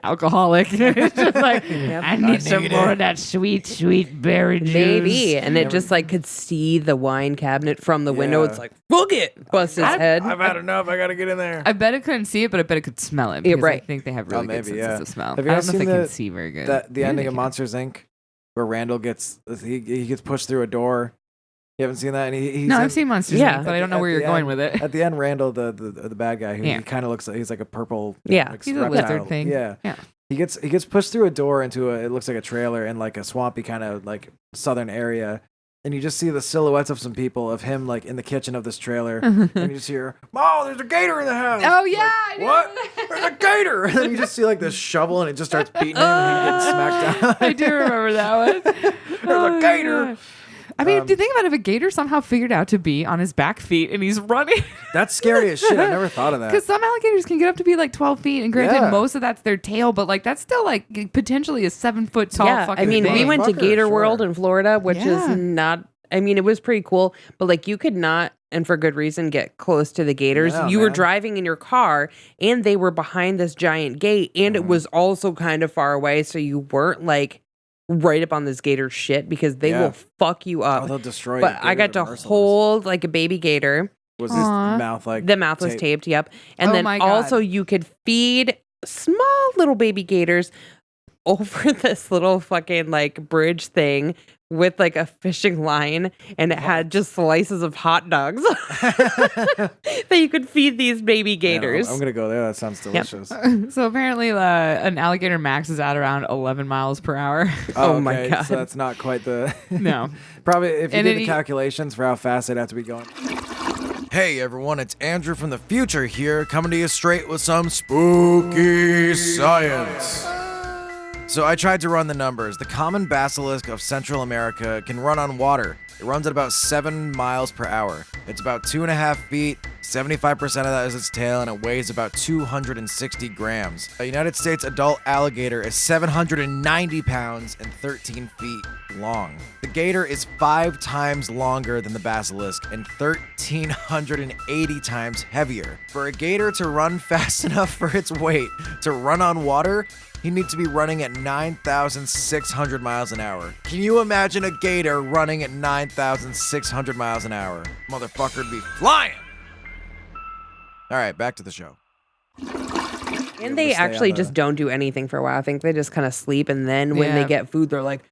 alcoholic. It's just like I need some more of that sweet berry juice. Maybe. And it just like could see the wine cabinet from the window. It's like, book it. Bust his head. I've had enough. I gotta get in there. I bet it couldn't see it, but I bet it could smell it. Because I think they have really good senses of smell. Have you I don't know if seen they can see very good. The ending of Monsters Inc. where Randall gets pushed through a door. You haven't seen that? And I've seen Monsters Inc., but I don't know where you're going with it. At the end, Randall, the bad guy, he kind of looks like he's like a purple. Like, he's a lizard thing. Yeah. He gets pushed through a door into it looks like a trailer in like a swampy kind of like southern area. And you just see the silhouettes of some people of him like in the kitchen of this trailer. And you just hear, "Oh, there's a gator in the house." Oh yeah. Like, what? There's a gator. And then you just see like this shovel and it just starts beating him and he gets smacked down. I do remember that one. There's a gator. God. I mean, do you think about if a gator somehow figured out to be on his back feet and he's running? That's scary as shit. I never thought of that. Because some alligators can get up to be like 12 feet, and granted, most of that's their tail, but like that's still like potentially a 7 foot tall fucking I mean, thing. we went to Gator World in Florida, which is not. I mean, it was pretty cool, but like you could not, and for good reason, get close to the gators. You were driving in your car, and they were behind this giant gate, and it was also kind of far away, so you weren't like right up on this gator shit because they will fuck you up. They'll destroy you. But I got to hold like a baby gator. Was his mouth like the mouth was taped? Yep. And then also you could feed small little baby gators over this little fucking like bridge thing with like a fishing line, and it had just slices of hot dogs that you could feed these baby gators. I'm gonna go there. That sounds delicious. So apparently an alligator maxes out around 11 miles per hour. Oh my god! So that's not quite the no. Probably if you did the calculations for how fast they'd have to be going. Hey everyone, it's Andrew from the future here, coming to you straight with some spooky science. So I tried to run the numbers. The common basilisk of Central America can run on water. It runs at about 7 miles per hour. It's about 2.5 feet, 75% of that is its tail, and it weighs about 260 grams. A United States adult alligator is 790 pounds and 13 feet long. The gator is 5 times longer than the basilisk and 1,380 times heavier. For a gator to run fast enough for its weight to run on water, he needs to be running at 9,600 miles an hour. Can you imagine a gator running at 9,600 miles an hour? Motherfucker'd be flying! All right, back to the show. And they actually just don't do anything for a while. I think they just kind of sleep, and then when they get food, they're like,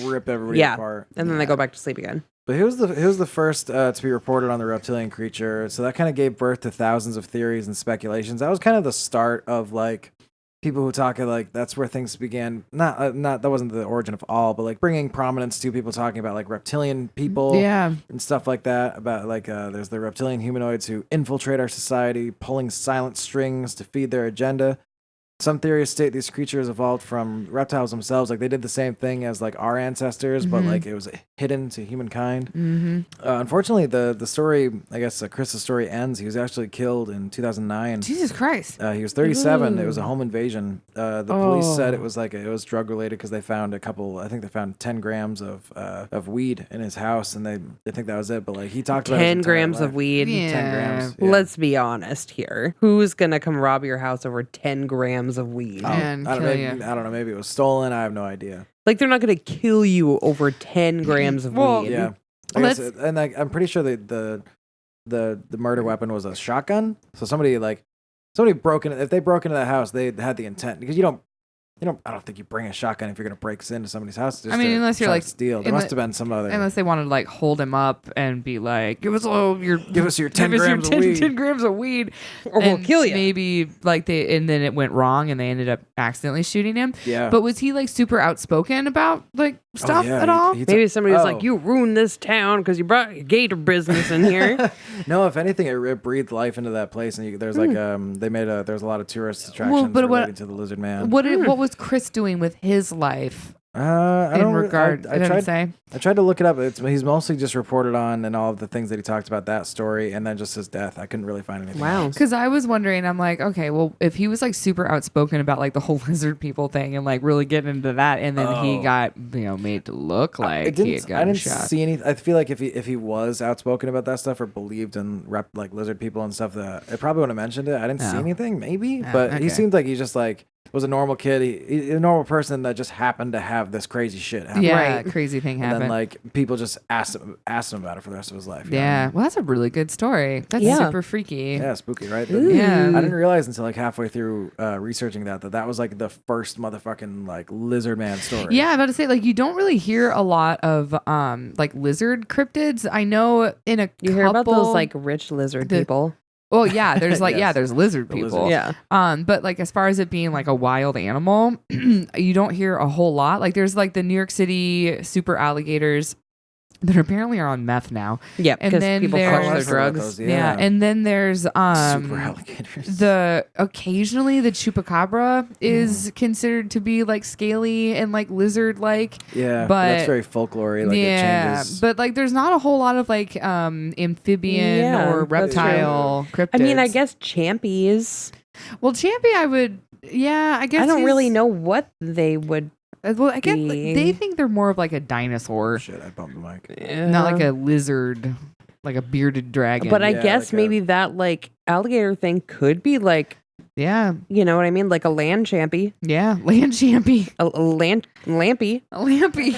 rip everybody apart. And then they go back to sleep again. But he was the first to be reported on the reptilian creature. So that kind of gave birth to thousands of theories and speculations. That was kind of the start of like people who talk like that's where things began. Not that wasn't the origin of all, but like bringing prominence to people talking about like reptilian people, and stuff like that. About like there's the reptilian humanoids who infiltrate our society, pulling silent strings to feed their agenda. Some theories state these creatures evolved from reptiles themselves. Like they did the same thing as like our ancestors, but like it was hidden to humankind. Unfortunately, the story, I guess Chris's story ends. He was actually killed in 2009. Jesus Christ. He was 37. It was a home invasion. The police said it was drug related because they found I think they found 10 grams of weed in his house, and they think that was it. But like he talked about 10 grams of weed. 10 grams. Yeah. Let's be honest here. Who's gonna come rob your house over 10 grams of weed? And I don't know. Maybe it was stolen. I have no idea. Like they're not gonna kill you over 10 grams of weed. Yeah. And I'm pretty sure the murder weapon was a shotgun. So somebody broke in. If they broke into that house, they had the intent, because you don't. I don't think you bring a shotgun if you're gonna break into somebody's house. Just unless you're like steal. There must have been some other. Unless they wanted to like hold him up and be like, give us your 10 grams of weed. 10 grams of weed, or we'll kill you. Maybe like and then it went wrong and they ended up accidentally shooting him. Yeah. But was he like super outspoken about like stuff at all? Maybe somebody was like, you ruined this town because you brought your gator business in here. No, if anything, it breathed life into that place, and there's like there's a lot of tourist attractions related to the lizard man. What was Chris doing with his life? I tried to look it up. He's mostly just reported on and all of the things that he talked about, that story, and then just his death. I couldn't really find anything. Wow. Because I was wondering, I'm like, okay, well, if he was like super outspoken about like the whole lizard people thing and like really getting into that, and then he got made to look like he had gotten shot. I didn't see any. I feel like if he was outspoken about that stuff or believed in like lizard people and stuff, that it probably would have mentioned it. I didn't see anything, maybe, but he seemed like he just like was a normal kid, a normal person that just happened to have this crazy shit happen. Yeah, crazy thing happened. And then like people just asked him about it for the rest of his life. Yeah, well, that's a really good story. That's super freaky. Yeah, spooky, right? Yeah, I didn't realize until like halfway through researching that was like the first motherfucking like lizard man story. Yeah, I'm about to say, like, you don't really hear a lot of like lizard cryptids. I know in a you hear about those like rich lizard people. Well, yeah, there's like there's lizard people. Yeah. But like as far as it being like a wild animal, you don't hear a whole lot. Like there's like the New York City super alligators that apparently are on meth now. Yeah, because people crush their drugs. Those, yeah, and then there's super alligators. Occasionally the chupacabra is considered to be like scaly and like lizard like. Yeah, but that's very folklore-y. Like it changes. But like there's not a whole lot of like amphibian or reptile cryptids. I mean, I guess champies. Well, champy, I guess I don't really know what they would. Well, I guess they think they're more of like a dinosaur. Shit, I bumped the mic. Yeah. Not like a lizard, like a bearded dragon. But I guess like maybe that like alligator thing could be like, you know what I mean? Like a land champy. Yeah, land champy. A lampy. A lampy.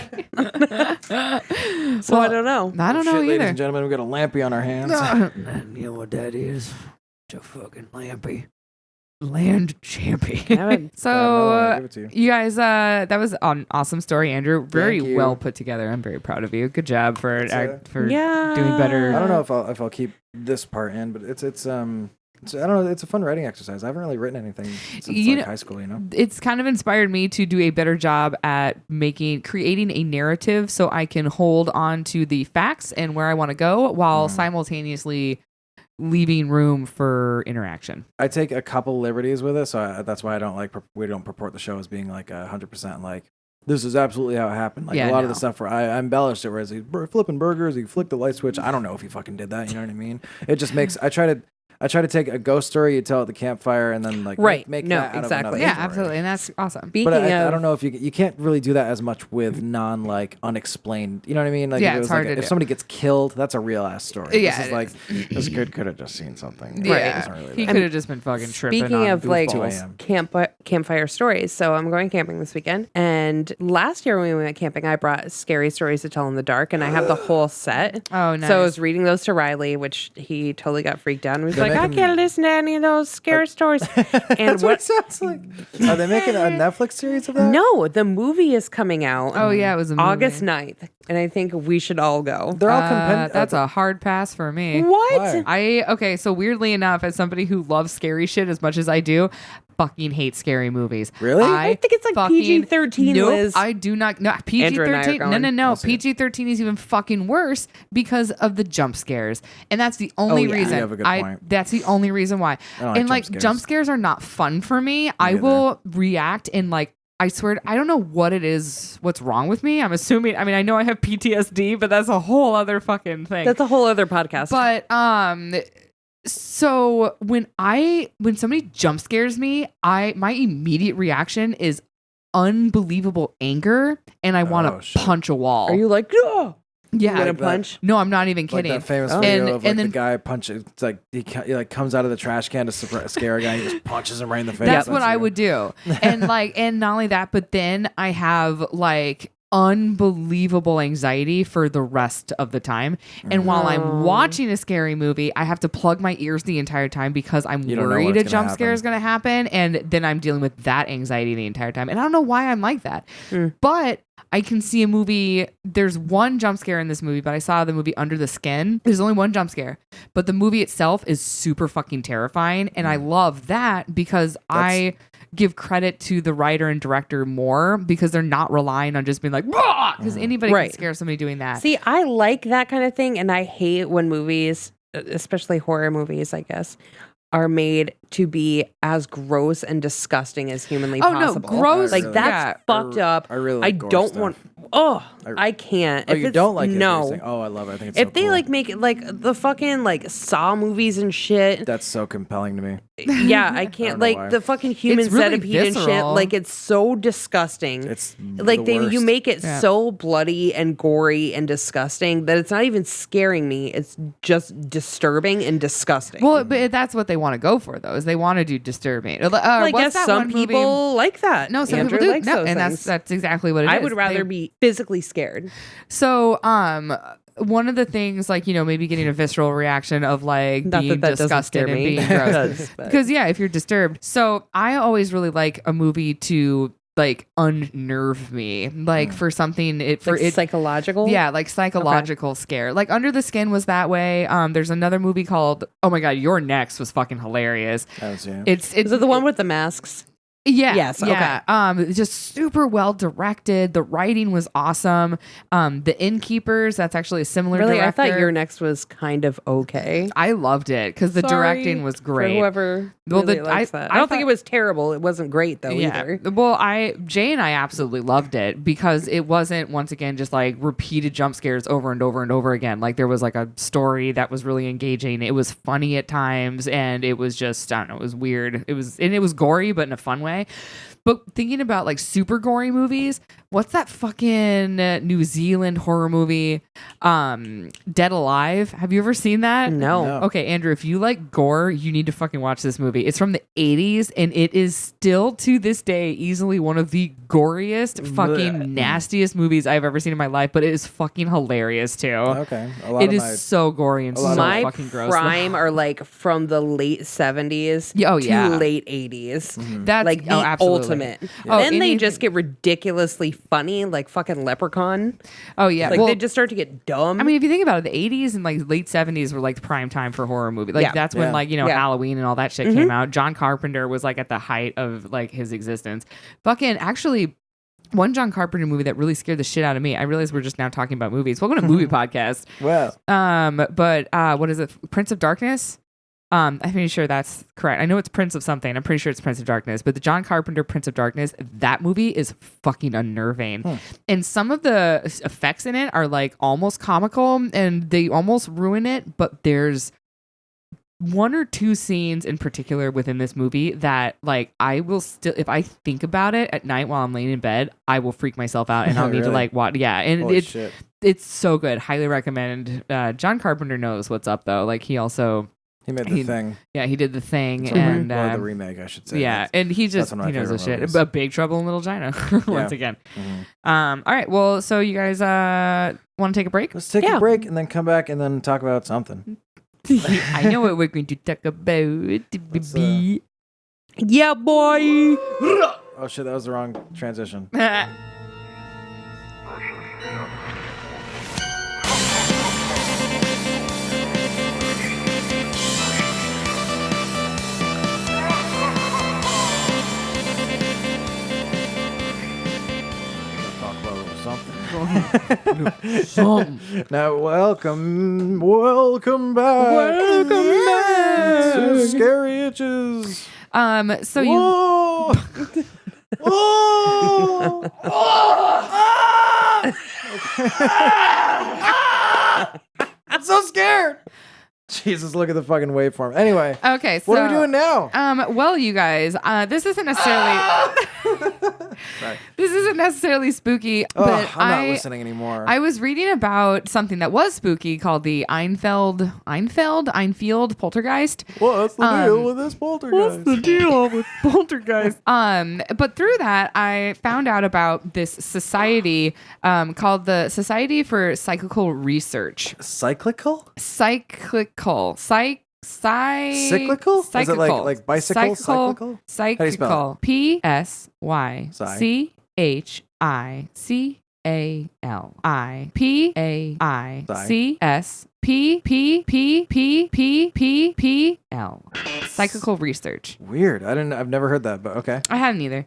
So I don't know. I don't know either. Ladies and gentlemen, we got a lampy on our hands. You know what that is? It's a fucking lampy. Land champy. So you guys, that was an awesome story, Andrew. Very well put together. I'm very proud of you. Good job for doing better. I don't know if I'll keep this part in, but it's I don't know. It's a fun writing exercise. I haven't really written anything since high school. You know, it's kind of inspired me to do a better job at creating a narrative so I can hold on to the facts and where I want to go while simultaneously leaving room for interaction. I take a couple liberties with it, so that's why we don't purport the show as being like 100% like this is absolutely how it happened. Like a lot of the stuff where I embellished it, where he's flipping burgers, he flicked the light switch. I don't know if he fucking did that. You know what I mean? It just makes. I try to take a ghost story, you tell at the campfire, and then like make that out of another story. Absolutely, and that's awesome. But I don't know if you can't really do that as much with non like unexplained. You know what I mean? Like it's hard to do. If somebody gets killed, that's a real ass story. Yeah, this is like this kid could have just seen something. Yeah, he could have just been fucking tripping. Speaking of like goofballs. campfire stories, so I'm going camping this weekend, and last year when we went camping, I brought scary stories to tell in the dark, and I have the whole set. Oh, nice. So I was reading those to Riley, which he totally got freaked out and was like, I can't listen to any of those scary stories. And That's what it sounds like. Are they making a Netflix series of that? No, the movie is coming out. Oh yeah, it was a movie. August 9th, and I think we should all go. They're all that's a hard pass for me. What? Why? So weirdly enough, as somebody who loves scary shit as much as I do, fucking hate scary movies. Really? I think it's like PG-13, nope, Liz. I do not. No, PG-13. No. PG-13 is even fucking worse because of the jump scares, and that's the only reason. You have a good point. That's the only reason why. And like jump scares are not fun for me. I will react and like. I swear, I don't know what it is, what's wrong with me. I'm assuming, I know I have PTSD, but that's a whole other fucking thing. That's a whole other podcast. But, so when somebody jump scares me, my immediate reaction is unbelievable anger, and I want to punch a wall. Are you like, oh? Yeah, you gonna punch? No, I'm not even kidding. Like that famous video of like the guy punches. It's like he like comes out of the trash can to scare a guy. And he just punches him right in the face. That's what I would do. And not only that, but then I have like unbelievable anxiety for the rest of the time. And while I'm watching a scary movie, I have to plug my ears the entire time because I'm worried a jump scare is going to happen. And then I'm dealing with that anxiety the entire time. And I don't know why I'm like that. But I can see a movie. There's one jump scare in this movie, but I saw the movie Under the Skin. There's only one jump scare, but the movie itself is super fucking terrifying. And I love that because I give credit to the writer and director more because they're not relying on just being like, because anybody can scare somebody doing that. See, I like that kind of thing. And I hate when movies, especially horror movies, I guess, are made to be as gross and disgusting as humanly possible. No, gross. Like that's fucked up. I really I like gore don't stuff. want. I can't. Oh, you don't like it? No. Oh, I love it. I think it's if so they cool. like make it like the fucking like Saw movies and shit. That's so compelling to me. Yeah, I can't like why. the fucking human It's really centipede and shit. visceral. Like it's so disgusting. It's like the worst. you make it so bloody and gory and disgusting that it's not even scaring me. It's just disturbing and disgusting. Well, but that's what they want to go for, though, is they want to do disturbing. Well, I guess some people like that. No, some Andrew people do. likes No, those and things. that's exactly what it is. I would rather be physically scared. So, one of the things, like, maybe getting a visceral reaction of like Not being that doesn't disgusted scare and me. being gross. Does, but- Because if you're disturbed. So I always really like a movie to like unnerve me, like for something psychological. Yeah, like psychological scare. Like Under the Skin was that way. There's another movie called Oh my God, You're Next was fucking hilarious. Is Is it the one with the masks? Yeah. Yes. Yeah. Okay. Just super well directed. The writing was awesome. The Innkeepers, that's actually a similar Really, director. I thought Your Next was kind of okay. I loved it because the directing was great. For whoever really likes that. I don't think it was terrible. It wasn't great though either. Well, Jay and I absolutely loved it because it wasn't, once again, just like repeated jump scares over and over and over again. Like there was like a story that was really engaging. It was funny at times, and it was just, I don't know, it was weird. It was gory, but in a fun way. But thinking about like super gory movies, what's that fucking New Zealand horror movie, Dead Alive? Have you ever seen that? No. Okay, Andrew, if you like gore, you need to fucking watch this movie. It's from the 80s, and it is still to this day easily one of the goriest, fucking nastiest movies I've ever seen in my life, but it is fucking hilarious too. Okay. It is so gory and so my fucking gross. prime are like from the late 70s to late 80s. That's like the absolutely. ultimate. Oh, Then they anything- just get ridiculously funny, like fucking Leprechaun. Oh yeah. Like Well, they just start to get dumb. I mean, if you think about it, the 80s and like late 70s were like the prime time for horror movies. Like that's when like, Halloween and all that shit came out. John Carpenter was like at the height of like his existence. Fucking actually, one John Carpenter movie that really scared the shit out of me. I realize we're just now talking about movies. Welcome to Movie Podcast. Well. But what is it? Prince of Darkness? I'm pretty sure that's correct. I know it's Prince of something. I'm pretty sure it's Prince of Darkness. But the John Carpenter Prince of Darkness, that movie is fucking unnerving. And some of the effects in it are like almost comical and they almost ruin it. But there's one or two scenes in particular within this movie that like I will still, if I think about it at night while I'm laying in bed, I will freak myself out and I'll need to like watch. Yeah. And Holy shit. it's so good. Highly recommend. John Carpenter knows what's up though. Like he made the Thing. Yeah, he did The Thing. And the remake, I should say. Yeah, and he knows the shit. A Big Trouble in Little China, once again. All right, well, so you guys want to take a break? Let's take a break and then come back and then talk about something. I know what we're going to talk about. Yeah, boy. Oh shit, that was the wrong transition. Now welcome back to Scary Itches. So Whoa! Whoa! I'm so scared. Jesus, look at the fucking waveform. Anyway, okay, so what are we doing now? Well, you guys, this isn't necessarily this isn't necessarily spooky, but I'm not listening anymore. I was reading about something that was spooky called the Einfield poltergeist. What's the deal with this poltergeist? What's the deal with poltergeist? But through that, I found out about this society called the Society for Psychical Research. Cyclical? Cyclical. Cyclical? Is it like bicycle? Cyclical? Psychical. How do you spell it? Psychical. Psychical research. Weird. I've never heard that, but okay. I hadn't either.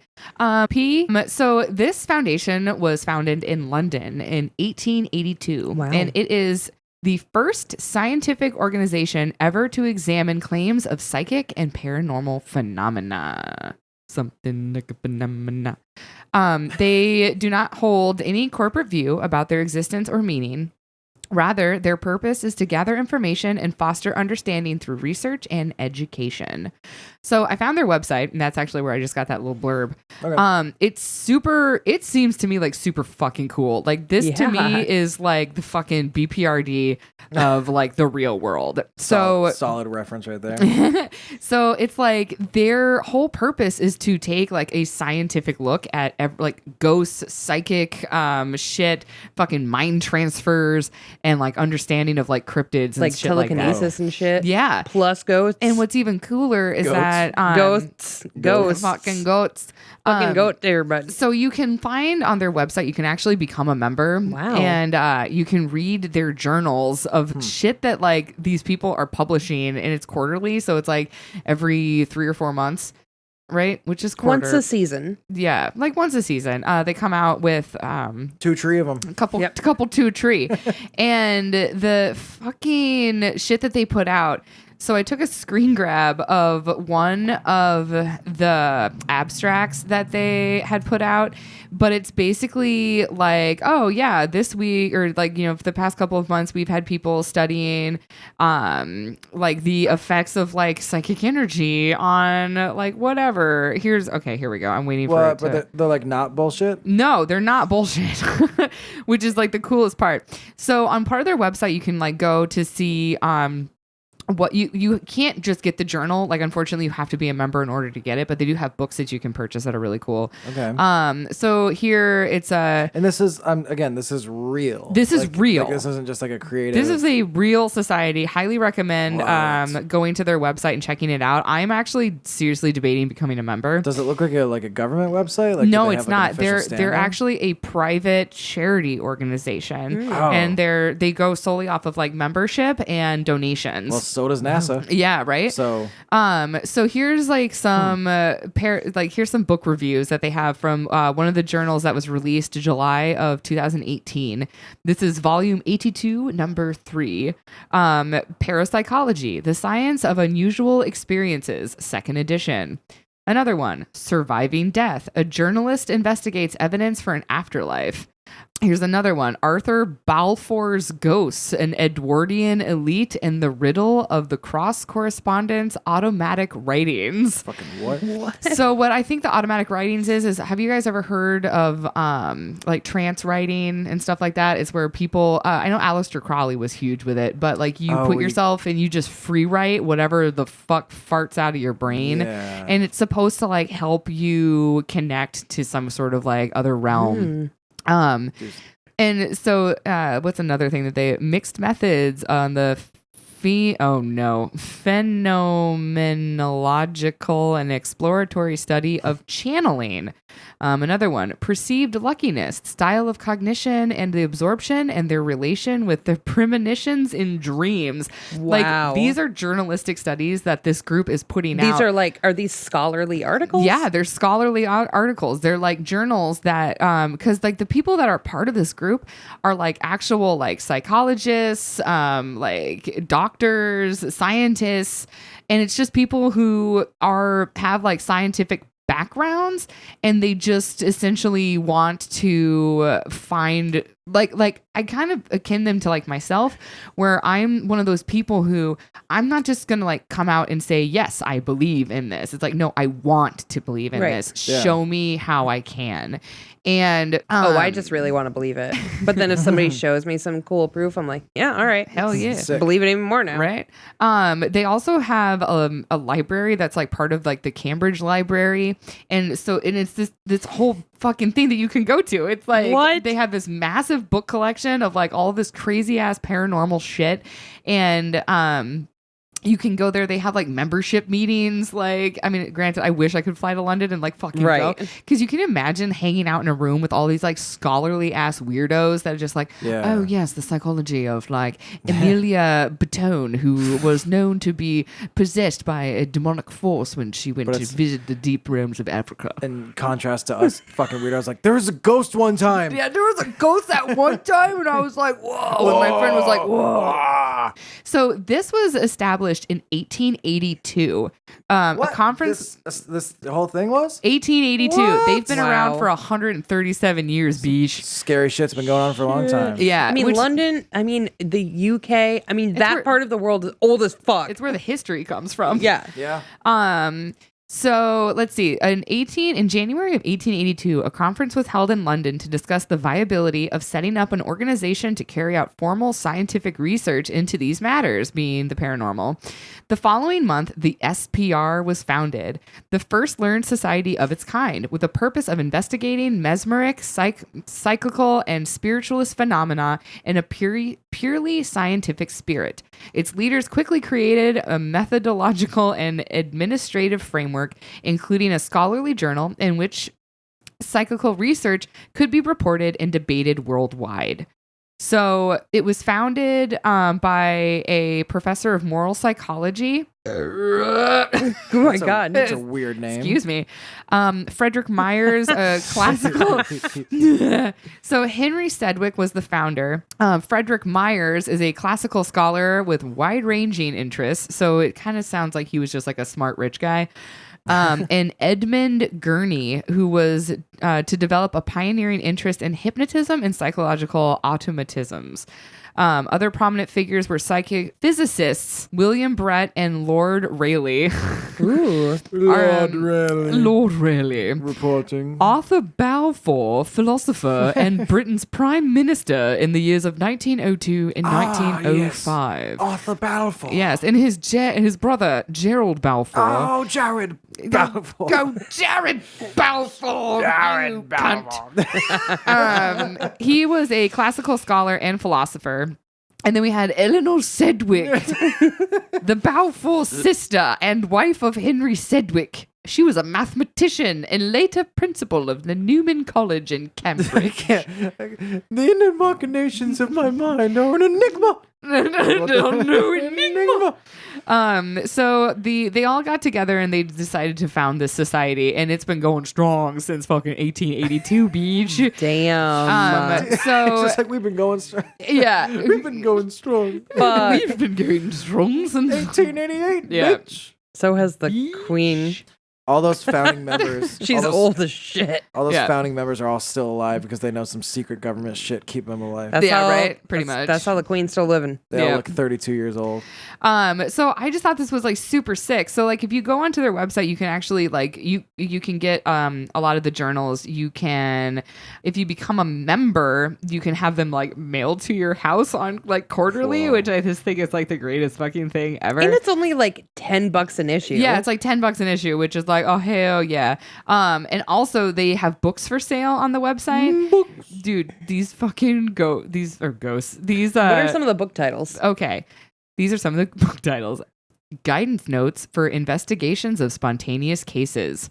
So this foundation was founded in London in 1882. Wow. And it is the first scientific organization ever to examine claims of psychic and paranormal phenomena. Something like a phenomena. They do not hold any corporate view about their existence or meaning. Rather, their purpose is to gather information and foster understanding through research and education. So I found their website, and that's actually where I just got that little blurb. Okay. It seems to me like super fucking cool. Like this to me is like the fucking BPRD of like the real world. So solid reference right there. So it's like their whole purpose is to take like a scientific look at like ghosts, psychic shit, fucking mind transfers, and like understanding of like cryptids and Like shit telekinesis like and shit. Yeah. Plus ghosts. And what's even cooler is that ghosts. fucking goats. Fucking goat there, but So you can find on their website, you can actually become a member. Wow. And you can read their journals of shit that like these people are publishing, and it's quarterly. So it's like every 3 or 4 months. Right, which is quarter. once a season. Yeah, like once a season. They come out with 2 tree of them. a couple 2 tree, and the fucking shit that they put out. So I took a screen grab of one of the abstracts that they had put out, but it's basically like, oh yeah, this week or like, you know, for the past couple of months, we've had people studying like the effects of like psychic energy on like whatever. Here we go. I'm waiting for it to... But they're like not bullshit? No, they're not bullshit, which is like the coolest part. So on part of their website, you can like go to see what you can't just get the journal. Like, unfortunately, you have to be a member in order to get it, but they do have books that you can purchase that are really cool. Okay. So here it's and this is again, this is real. This is real. Like, this isn't just like a creative. This is a real society. Highly recommend going to their website and checking it out. I'm actually seriously debating becoming a member. Does it look like a government website? Like, no, do they it's have, like, not. an official They're standing? actually a private charity organization, Oh. and they go solely off of like membership and donations. Well, So does NASA. Yeah, right. So Here's like some here's some book reviews that they have from one of the journals that was released July of 2018. This is volume 82, number 3. Parapsychology: The Science of Unusual Experiences, 2nd edition. Another one, Surviving Death: A Journalist Investigates Evidence for an Afterlife. Here's another one, Arthur Balfour's Ghosts, an Edwardian Elite and the Riddle of the Cross Correspondence Automatic Writings. fucking what? So what I think the automatic writings is have you guys ever heard of like trance writing and stuff like that? It's where people, I know Aleister Crowley was huge with it, but like you put yourself and you just free write whatever the fuck farts out of your brain. Yeah. And it's supposed to like help you connect to some sort of like other realm. And so what's another thing that they mixed methods on the phenomenological and exploratory study of channeling. Another one, perceived luckiness, style of cognition and the absorption and their relation with the premonitions in dreams. Wow. Like these are journalistic studies that this group is putting out. These are these scholarly articles? Yeah, they're scholarly articles. They're like journals that, because like the people that are part of this group are like actual like psychologists, like doctors, scientists, and it's just people who have like scientific backgrounds, and they just essentially want to find like I kind of akin them to like myself, where I'm one of those people who I'm not just gonna like come out and say, yes, I believe in this. It's like, no, I want to believe in this. Yeah. Show me how I can. And I just really want to believe it. But then if somebody shows me some cool proof, I'm like, yeah, all right. hell yeah. Sick. Believe it even more now. Right. They also have a library that's like part of like the Cambridge Library. And it's this whole fucking thing that you can go to. It's like What? They have this massive book collection of like all this crazy ass paranormal shit. And you can go there. They have like membership meetings. Like, I mean, granted, I wish I could fly to London and like fucking go. Because you can imagine hanging out in a room with all these like scholarly ass weirdos that are just like, Yeah. oh yes, the psychology of like Amelia Batone, who was known to be possessed by a demonic force when she went to visit the deep realms of Africa. In contrast to us fucking weirdos, like, there was a ghost one time. Yeah, there was a ghost that one time, and I was like, whoa. And my friend was like, whoa. So this was established in 1882. A conference. This whole thing was? 1882. What? They've been around Wow. for 137 years, beesh. Scary shit's been going on for a long time. Yeah. I mean, London, I mean, the UK, I mean, that where- part of the world is old as fuck. It's where the history comes from. Yeah. Yeah. So let's see. In January of 1882, a conference was held in London to discuss the viability of setting up an organization to carry out formal scientific research into these matters, being the paranormal. The following month, the SPR was founded, the first learned society of its kind, with the purpose of investigating mesmeric, psychical, and spiritualist phenomena in a purely scientific spirit. Its leaders quickly created a methodological and administrative framework, including a scholarly journal in which psychical research could be reported and debated worldwide. So it was founded by a professor of moral psychology. Oh my God. That's a weird name. Excuse me. Frederick Myers, a classical. So Henry Sedgwick was the founder. Frederick Myers is a classical scholar with wide-ranging interests. So it kind of sounds like he was just like a smart rich guy. And Edmund Gurney, who was to develop a pioneering interest in hypnotism and psychological automatisms. Other prominent figures were psychic physicists William Brett and Lord Rayleigh. Ooh. Lord Rayleigh. Reporting. Arthur Balfour, philosopher and Britain's prime minister in the years of 1902 and 1905. Arthur Balfour. Yes, and his brother Gerald Balfour. Oh, Jared Balfour. Go Jared Balfour. Jared Balfour. He was a classical scholar and philosopher. And then we had Eleanor Sedgwick, the Balfour sister and wife of Henry Sedgwick. She was a mathematician and later principal of the Newman College in Cambridge. The inner machinations of my mind are an enigma. No enigma. So they all got together and they decided to found this society, and it's been going strong since fucking 1882, beach. Damn. It's So just like we've been going strong. yeah, We've been going strong. we've been going strong since 1888, Yeah. bitch. So has the queen. All those founding members. She's all those, old as shit. All those Yeah. founding members are all still alive because they know some secret government shit keep them alive. That's Yeah, how, right? Pretty that's- much. That's how the queen's still living. They all Yeah. look 32 years old. So I just thought this was like super sick. So like if you go onto their website, you can actually like you can get a lot of the journals. You can, if you become a member, you can have them like mailed to your house on like quarterly, Whoa. which I just think is like the greatest fucking thing ever. And it's only like $10 an issue. Yeah, it's like $10 an issue, which is like, oh hell yeah. And also they have books for sale on the website. Dude, these fucking these are ghosts. These What are some of the book titles? Okay. These are some of the book titles. Guidance Notes for Investigations of Spontaneous Cases.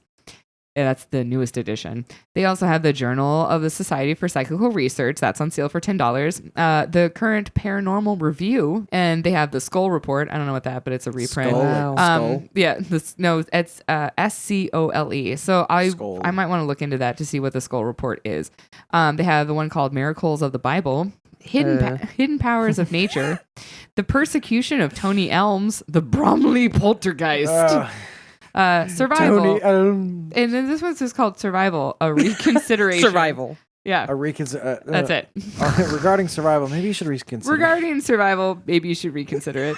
Yeah, that's the newest edition. They also have the Journal of the Society for Psychical Research. That's on sale for $10. The Current Paranormal Review, and they have the Skull Report. I don't know what that, but it's a reprint. Skull, Wow. skull. Yeah, it's SCOLE. So Skull. I might want to look into that to see what the Skull Report is. They have the one called Miracles of the Bible, Hidden Powers of Nature, The Persecution of Tony Elms, The Bromley Poltergeist, Survival. Tony, And then this one's just called Survival, a reconsideration. Survival. Yeah, that's it. Regarding survival, maybe you should reconsider. Regarding survival, maybe you should reconsider it.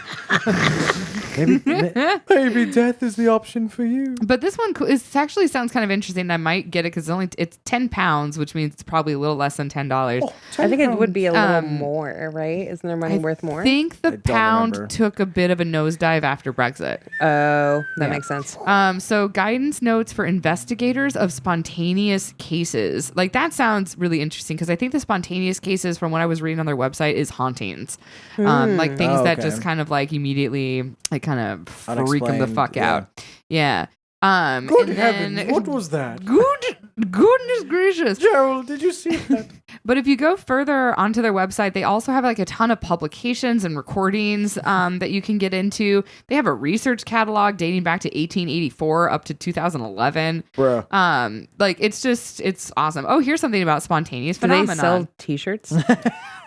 maybe death is the option for you. But this one actually sounds kind of interesting. I might get it because it's £10, which means it's probably a little less than $10. I think it would be a little Um, more, right? Isn't their money worth more? I think the I don't pound remember. took a bit of a nosedive after Brexit. Oh, that Yeah. makes sense. So guidance notes for investigators of spontaneous cases. Like that sounds really interesting because I think the spontaneous cases from what I was reading on their website is hauntings. Like things Oh, that okay. just kind of like immediately like kind of freak them the Unexplained, fuck yeah. out. Yeah. Good and heavens, then- what was that? Goodness gracious. Gerald, did you see that? But if you go further onto their website, they also have like a ton of publications and recordings that you can get into. They have a research catalog dating back to 1884 up to 2011. Bruh. Like it's awesome. Oh, here's something about spontaneous Do they phenomenon. sell t-shirts?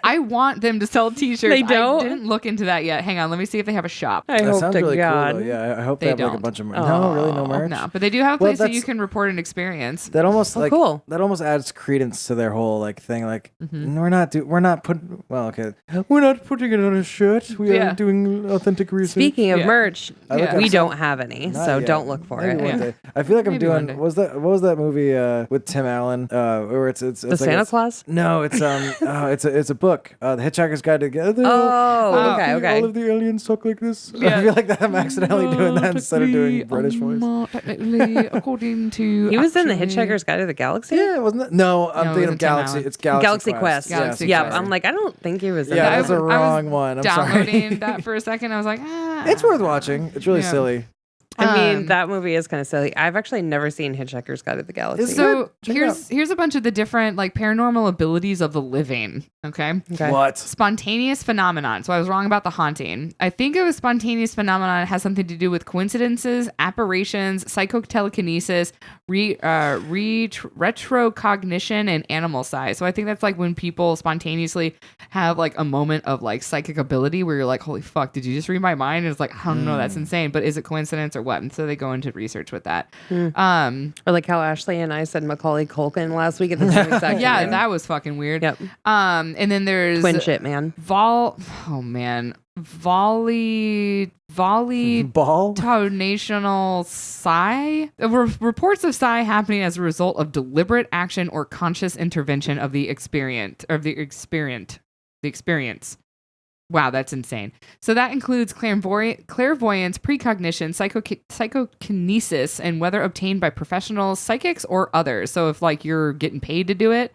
I want them to sell t-shirts. They don't? I didn't look into that yet. Hang on, let me see if they have a shop. I That hope sounds to really God. cool though. Yeah, I hope they They have like a don't. bunch of no, really no merch. No, but they do have a Well, place that you that's- can report an experience. That almost like cool. that almost adds credence to their whole like thing. Like we're not putting we're not putting it on a shirt. We Yeah. are doing authentic research. Speaking of Yeah. merch, I look Yeah. up we some- don't have any, Not so yet. don't look for Maybe it. one day. I feel like I'm Maybe one doing. day. What was that movie with Tim Allen? Where it's The like Santa it's- Claus? No, it's it's a book. The Hitchhiker's Guide to Together. Oh, okay, okay. All of the aliens talk like this. Yeah. I feel like that I'm accidentally doing that instead of doing British voice. Technically, according to He was in the actually- Hitchhiker's Guide to the Galaxy? Yeah, wasn't it? No, I'm No, it thinking of wasn't Tim Galaxy. Allen. It's Galaxy, Galaxy Quest. Galaxy Yeah, Quest. I'm like, I don't think he was in Yeah, that. that's a I was wrong one. I'm downloading sorry. that for a second. I was like, It's worth watching. It's really Yeah. silly. I mean, Um, that movie is kind of silly. I've actually never seen Hitchhiker's Guide to the Galaxy. Is So Check it here's a bunch of the different like paranormal abilities of the living. Okay. Okay. What? Spontaneous phenomenon. So I was wrong about the haunting. I think it was spontaneous phenomenon. It has something to do with coincidences, apparitions, psychotelekinesis, retrocognition, and animal size. So I think that's like when people spontaneously have like a moment of like psychic ability where you're like, holy fuck, did you just read my mind? And it's like, I don't know, that's insane. But is it coincidence or what? And so they go into research with that. Or like how Ashley and I said Macaulay Culkin last week at the same exact Yeah, time. that was fucking weird. Yep. And then there's Twin shit, man. volley Ball? tonational psi reports of psi happening as a result of deliberate action or conscious intervention of the experience. Wow, that's insane. So that includes clairvoyance, precognition, psychokinesis, and whether obtained by professionals, psychics, or others. So if like you're getting paid to do it,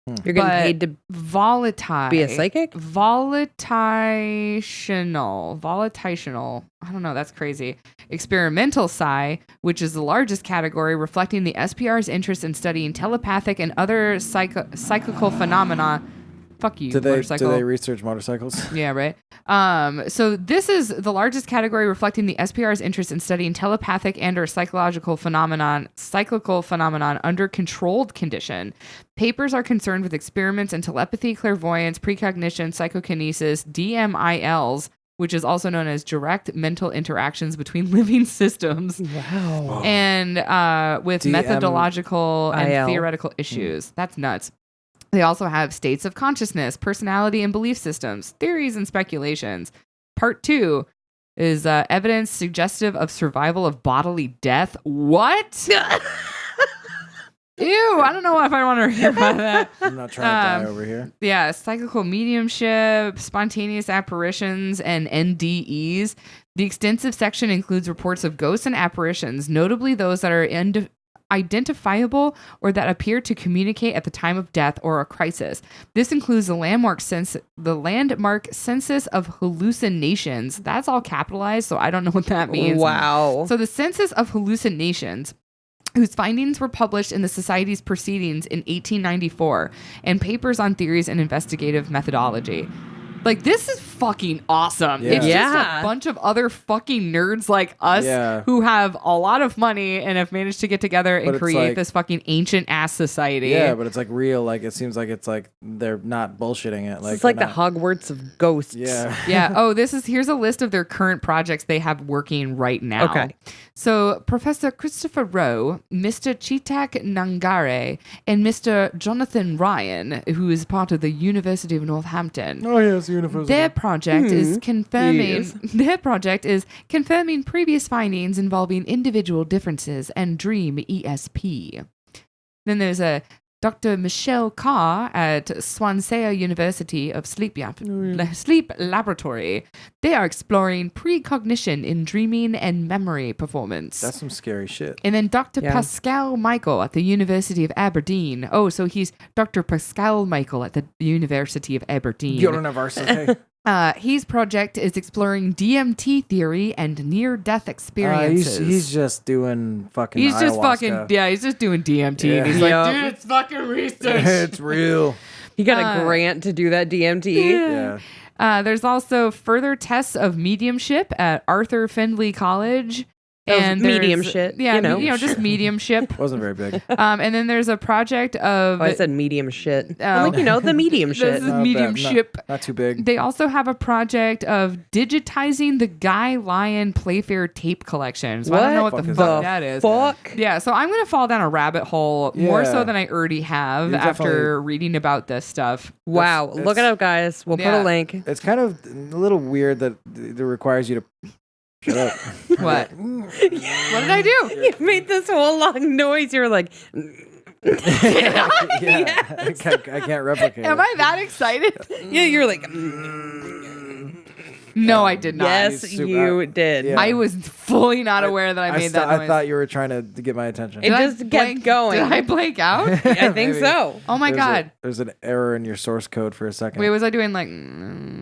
You're getting but paid to volatile. be a psychic? Volitational. I don't know. That's crazy. Experimental psi, which is the largest category, reflecting the SPR's interest in studying telepathic and other psychical phenomena. Fuck you, motorcycle. Do they research motorcycles? Yeah, right. So this is the largest category reflecting the SPR's interest in studying telepathic and or cyclical phenomenon under controlled condition. Papers are concerned with experiments in telepathy, clairvoyance, precognition, psychokinesis, DMILs, which is also known as direct mental interactions between living systems. Wow. And with methodological and theoretical issues. That's nuts. They also have states of consciousness, personality and belief systems, theories and speculations. Part 2 is evidence suggestive of survival of bodily death. What? Ew, I don't know if I want to hear about that. I'm not trying to die over here. Yeah, psychical mediumship, spontaneous apparitions, and NDEs. The extensive section includes reports of ghosts and apparitions, notably those that are identifiable or that appear to communicate at the time of death or a crisis. This includes the landmark census of hallucinations. That's all capitalized, so I don't know what that means. Wow. So the census of hallucinations, whose findings were published in the Society's Proceedings in 1894, and papers on theories and investigative methodology. Like, this is fucking awesome. Yeah. It's just a bunch of other fucking nerds like us who have a lot of money and have managed to get together and create this fucking ancient ass society. Yeah, but it's like real. Like, it seems like it's like they're not bullshitting it. Like, it's like the Hogwarts of ghosts. Yeah. Yeah. Oh, here's a list of their current projects they have working right now. Okay. So Professor Christopher Rowe, Mr. Chitak Nangare, and Mr. Jonathan Ryan, who is part of the University of Northampton. Oh, yes, university. Their project is confirming previous findings involving individual differences and dream ESP. Then there's a Dr. Michelle Carr at Swansea University of Sleep Laboratory. They are exploring precognition in dreaming and memory performance. That's some scary shit. And then Dr. Pascal Michael at the University of Aberdeen. Oh, so he's Dr. Pascal Michael at the University of Aberdeen. University. His project is exploring DMT theory and near-death experiences. He's just doing fucking He's ayahuasca. just fucking, he's just doing DMT. Yeah. And he's like, dude, it's fucking research. It's real. He got a grant to do that DMT. Yeah. There's also further tests of mediumship at Arthur Findlay College. And mediumship. Yeah, just mediumship. Wasn't very big. And then there's a project of... I said medium shit. I'm like, the medium shit. This is mediumship. Not too big. They also have a project of digitizing the Guy Lyon Playfair tape collection. So I don't know what the fuck that is. Fuck? Yeah, so I'm going to fall down a rabbit hole more so Yeah. than I already have You're after definitely- reading about this stuff. Wow. Look it up, guys. We'll put a link. It's kind of a little weird that it requires you to... Shut up. What? What did I do? You made this whole long noise. You were like... Yeah. I can't replicate Am it. I that excited? Yeah, you're like... No, I did not. Yes, you did. Yeah. I was fully not aware that I made that noise. I thought you were trying to get my attention. It just kept going. Did I blank out? I think Maybe. so. Oh my God. There's an error in your source code for a second. Wait, was I doing like...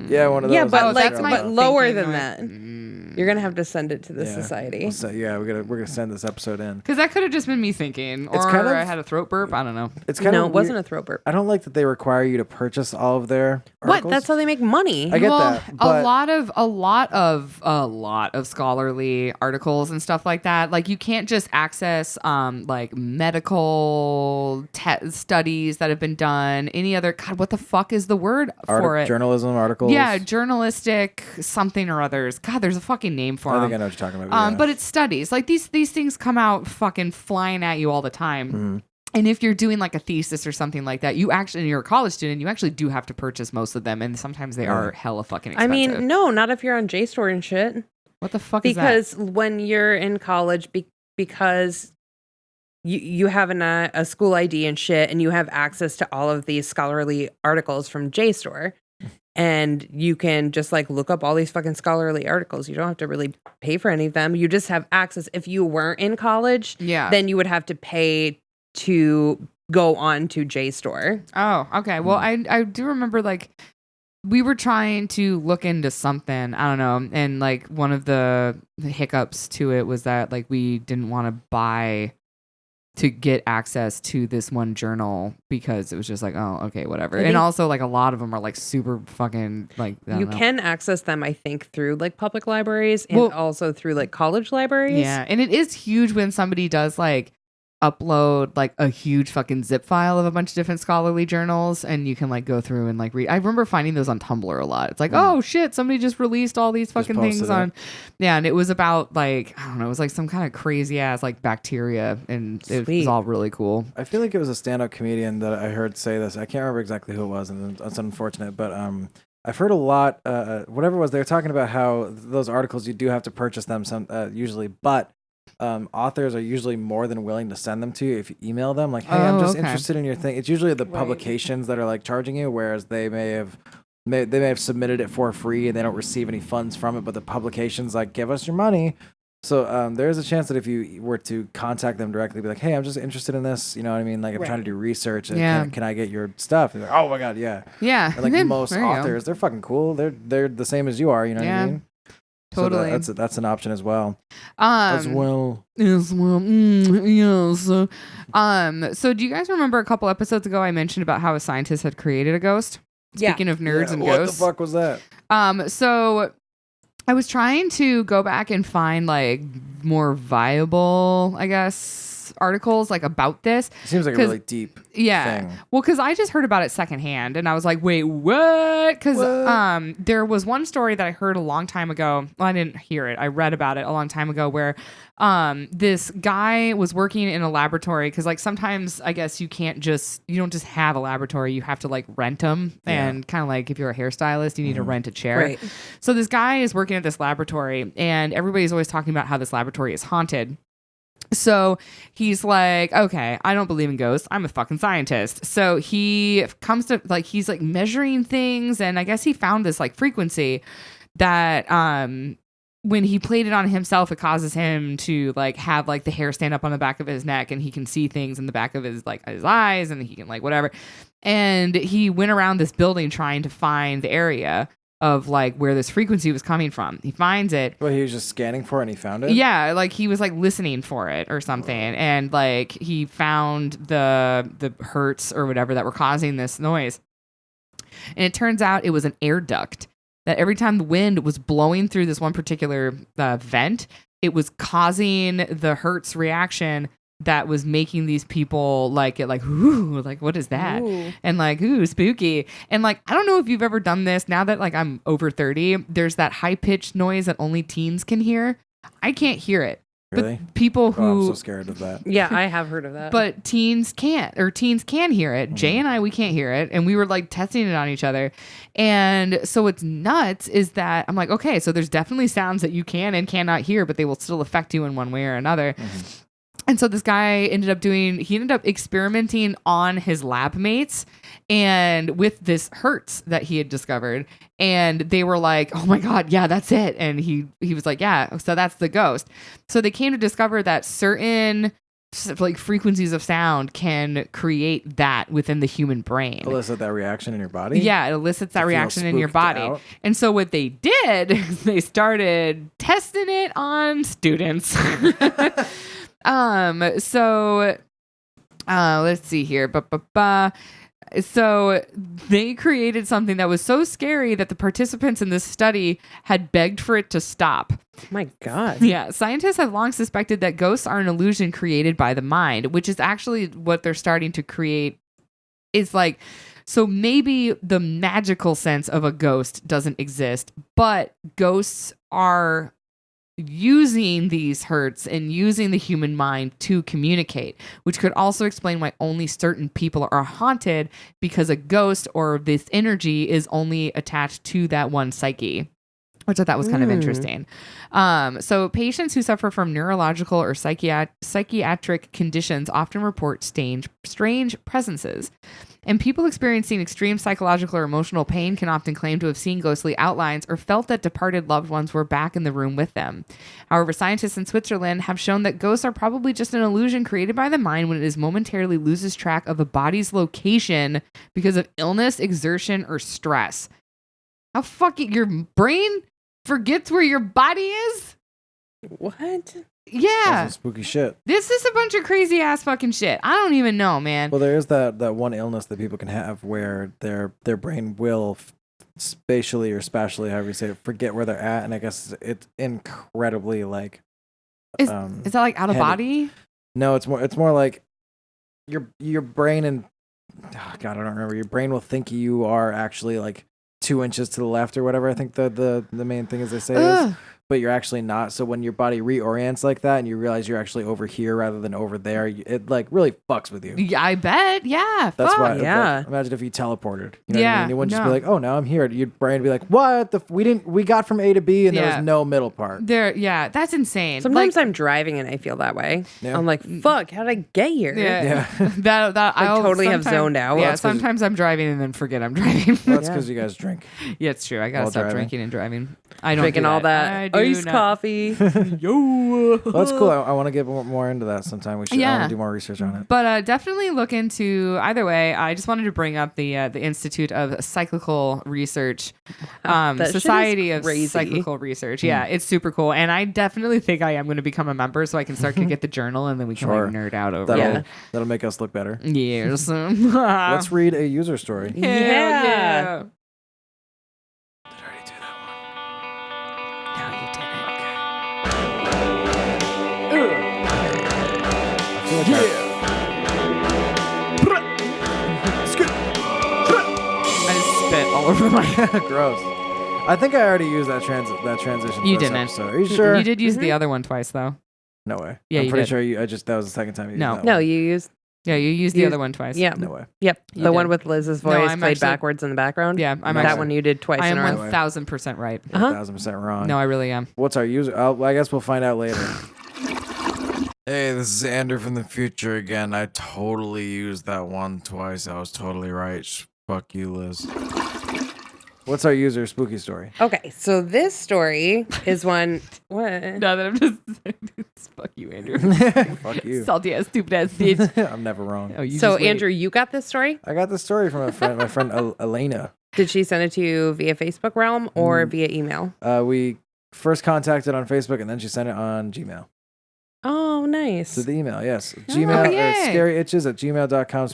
Yeah, one of those. Yeah, but that's my lower thinking than noise. that. You're gonna have to send it to the society. So, we're gonna send this episode in. Because that could have just been me thinking. Or It's kind of- I had a throat burp. I don't know. It's kind No, of it wasn't weird. a throat burp. I don't like that they require you to purchase all of their What? articles. That's how they make money. I get Well, that. But a lot of scholarly articles and stuff like that. Like you can't just access like medical studies that have been done. Any other what the fuck is the word for it? journalism articles. Yeah, journalistic something or others. God, there's a fucking name for I them. think I know what you're talking about. But it's studies. Like these things come out fucking flying at you all the time. Mm-hmm. And if you're doing like a thesis or something like that, you actually, and you're a college student, you actually do have to purchase most of them. And sometimes they are hella fucking I expensive. mean, no, not if you're on JSTOR and shit. What the fuck is that? Because when you're in college, because you have a school ID and shit, and you have access to all of these scholarly articles from JSTOR, and you can just like look up all these fucking scholarly articles. You don't have to really pay for any of them. You just have access. If you weren't in college, Yeah. then you would have to pay to go on to JSTOR. Oh, okay. Well, I do remember like we were trying to look into something. I don't know. And like one of the hiccups to it was that like we didn't want to buy to get access to this one journal because it was just like, oh, okay, whatever. And also like a lot of them are like super fucking like, you can access them, I think, through like public libraries and also through like college libraries. Yeah. And it is huge when somebody does like upload like a huge fucking zip file of a bunch of different scholarly journals and you can like go through and like read. I remember finding those on Tumblr a lot. It's like, oh shit, somebody just released all these fucking things on. Yeah, and it was about like, I don't know, it was like some kind of crazy ass like bacteria and it was all really cool. I feel like it was a stand-up comedian that I heard say this. I can't remember exactly who it was, and that's unfortunate, but I've heard a lot, whatever it was, they were talking about how those articles, you do have to purchase them usually, but authors are usually more than willing to send them to you if you email them. Like, hey, I'm just interested in your thing. It's usually the publications that are like charging you, whereas they may have submitted it for free and they don't receive any funds from it, but the publications like, give us your money. So there is a chance that if you were to contact them directly, be like, hey, I'm just interested in this. You know what I mean? Like, I'm trying to do research. And can I get your stuff? And they're like, oh my God, yeah. Yeah. And like most authors, they're fucking cool. They're the same as you are. You know what I mean? Totally. So that's an option as well. Yes. So do you guys remember a couple episodes ago I mentioned about how a scientist had created a ghost? Speaking of nerds and ghosts. What the fuck was that? So I was trying to go back and find like more viable, I guess, articles like about this. It seems like a really deep thing. Well, because I just heard about it secondhand and I was like, wait, what? Because there was one story that I heard a long time ago. Well, I didn't hear it. I read about it a long time ago where this guy was working in a laboratory because like sometimes I guess you don't just have a laboratory. You have to like rent them and kind of like if you're a hairstylist, you need to rent a chair. Right. So this guy is working at this laboratory and everybody's always talking about how this laboratory is haunted. So he's like, okay, I don't believe in ghosts. I'm a fucking scientist. So he comes to like, he's like measuring things. And I guess he found this like frequency that, when he played it on himself, it causes him to like have like the hair stand up on the back of his neck and he can see things in the back of his like his eyes and he can like whatever. And he went around this building trying to find the area of like where this frequency was coming from. He finds it. Well, he was just scanning for it and he found it? Yeah, like he was like listening for it or something. And like he found the hertz or whatever that were causing this noise. And it turns out it was an air duct that every time the wind was blowing through this one particular vent, it was causing the hertz reaction that was making these people like it like, ooh, like what is that? Ooh. And like, ooh, spooky. And like, I don't know if you've ever done this. Now that like I'm over 30, there's that high pitched noise that only teens can hear. I can't hear it. Really? But people who I'm so scared of that. Yeah, I have heard of that. But teens can't, or teens can hear it. Jay and I, we can't hear it. And we were like testing it on each other. And so what's nuts is that I'm like, okay, so there's definitely sounds that you can and cannot hear, but they will still affect you in one way or another. Mm-hmm. And so this guy ended up experimenting on his lab mates and with this hertz that he had discovered. And they were like, oh my God, yeah, that's it. And he was like, yeah, so that's the ghost. So they came to discover that certain like frequencies of sound can create that within the human brain. Elicit that reaction in your body? Yeah, it elicits that reaction in your body. Out. And so what they did is they started testing it on students. Let's see here. So they created something that was so scary that the participants in this study had begged for it to stop. My God. Yeah. Scientists have long suspected that ghosts are an illusion created by the mind, which is actually what they're starting to create. Is like, so maybe the magical sense of a ghost doesn't exist, but ghosts are using these hertz and using the human mind to communicate, which could also explain why only certain people are haunted, because a ghost or this energy is only attached to that one psyche. which I thought was kind of interesting. So patients who suffer from neurological or psychiatric conditions often report strange presences. And people experiencing extreme psychological or emotional pain can often claim to have seen ghostly outlines or felt that departed loved ones were back in the room with them. However, scientists in Switzerland have shown that ghosts are probably just an illusion created by the mind when it is momentarily loses track of a body's location because of illness, exertion, or stress. How fucking your brain forgets where your body is? What? Yeah. That's some spooky shit. This is a bunch of crazy ass fucking shit. I don't even know, man. Well, there is that one illness that people can have where their brain will spatially or spatially, however you say it, forget where they're at, and I guess it's incredibly like. Is that like out of body? No, it's more like your brain and God, I don't remember. Your brain will think you are actually like 2 inches to the left or whatever. I think the main thing is they say is. But you're actually not. So when your body reorients like that and you realize you're actually over here rather than over there, it like really fucks with you. Yeah, I bet. Yeah. That's fuck. why. Yeah. Like, imagine if you teleported. You know what I Yeah, mean? You wouldn't just be no. like, oh, now I'm here. Your brain would be like, what? We got from A to B and there Yeah. was no middle part. That's insane. Sometimes Like, I'm driving and I feel that way. Yeah. I'm like, fuck, how did I get here? yeah. Yeah. that I I'll totally have sometime- zoned out. Yeah, That's 'cause- sometimes I'm driving and then forget I'm driving. Well, that's Yeah. because you guys drink. Yeah, it's true. I gotta While stop driving. drinking and driving. I don't Drinking do all I that do iced not. coffee. Yo. Well, that's cool. I want to get more into that sometime. We should. I Yeah. want to do more research on it. But definitely look into either way. I just wanted to bring up the Institute of Psychical Research, That shit is Society of crazy. Psychical Research. Yeah, it's super cool, and I definitely think I am going to become a member so I can start to get the journal, and then we can Sure. like nerd out over That'll it. that'll make us look better. Yes. Let's read a user story. Hell Yeah. yeah. Did I already do that No, you didn't. one? I feel like I just spit all over my. Gross. I think I already used that transition. You for this didn't. episode. Are you sure? You did use the other one twice though. No way. Yeah, I'm you pretty did. sure that was the second time you used No. that No, one. you used, Yeah, you used the You- other one twice. yeah. No way. Yep. You The one did. with Liz's No, voice I'm played actually- backwards in the background. Yeah, I'm That That actually. one you did twice I in am a row. 1000% right. You're 1,000% wrong. No, I really am. What's our user? I guess we'll find out later. Hey, this is Andrew from the future again. I totally used that one twice. I was totally right. Fuck you, Liz. What's our user spooky story? Okay, so this story is one. What? Now that I'm just fuck you, Andrew. Fuck you. Salty ass, stupid ass bitch. I'm never wrong. Oh, you So just wait. Andrew, you got this story? I got this story from my friend Elena. Did she send it to you via Facebook Realm or via email? We first contacted on Facebook and then she sent it on Gmail. Oh, nice. To the email, yes. Gmail, yay. scaryitches@gmail.com.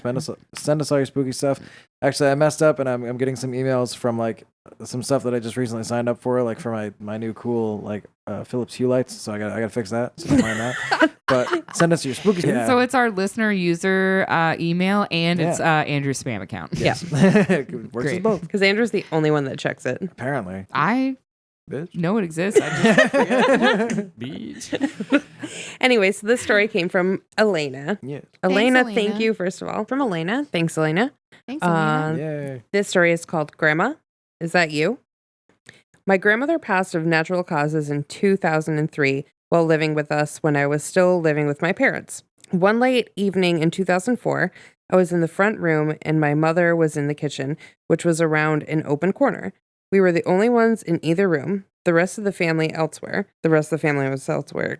Send us all your spooky stuff. Actually, I messed up and I'm getting some emails from like some stuff that I just recently signed up for, like for my new cool like Philips Hue lights. So I gotta fix that. So find that. But send us your spooky stuff. So it's our listener user email and it's Andrew's spam account. yes. Works Great. as both. Because Andrew's the only one that checks it. Apparently. I Bitch. know it exists. I just Bitch. Anyway, so this story came from Elena. Yeah. Elena, Elena. thank you, first of all. From Elena. Thanks, Elena. Thanks, Elena. Yay. This story is called Grandma. Is that you? My grandmother passed of natural causes in 2003 while living with us when I was still living with my parents. One late evening in 2004, I was in the front room and my mother was in the kitchen, which was around an open corner. We were the only ones in either room. The rest of the family elsewhere. The rest of the family was elsewhere.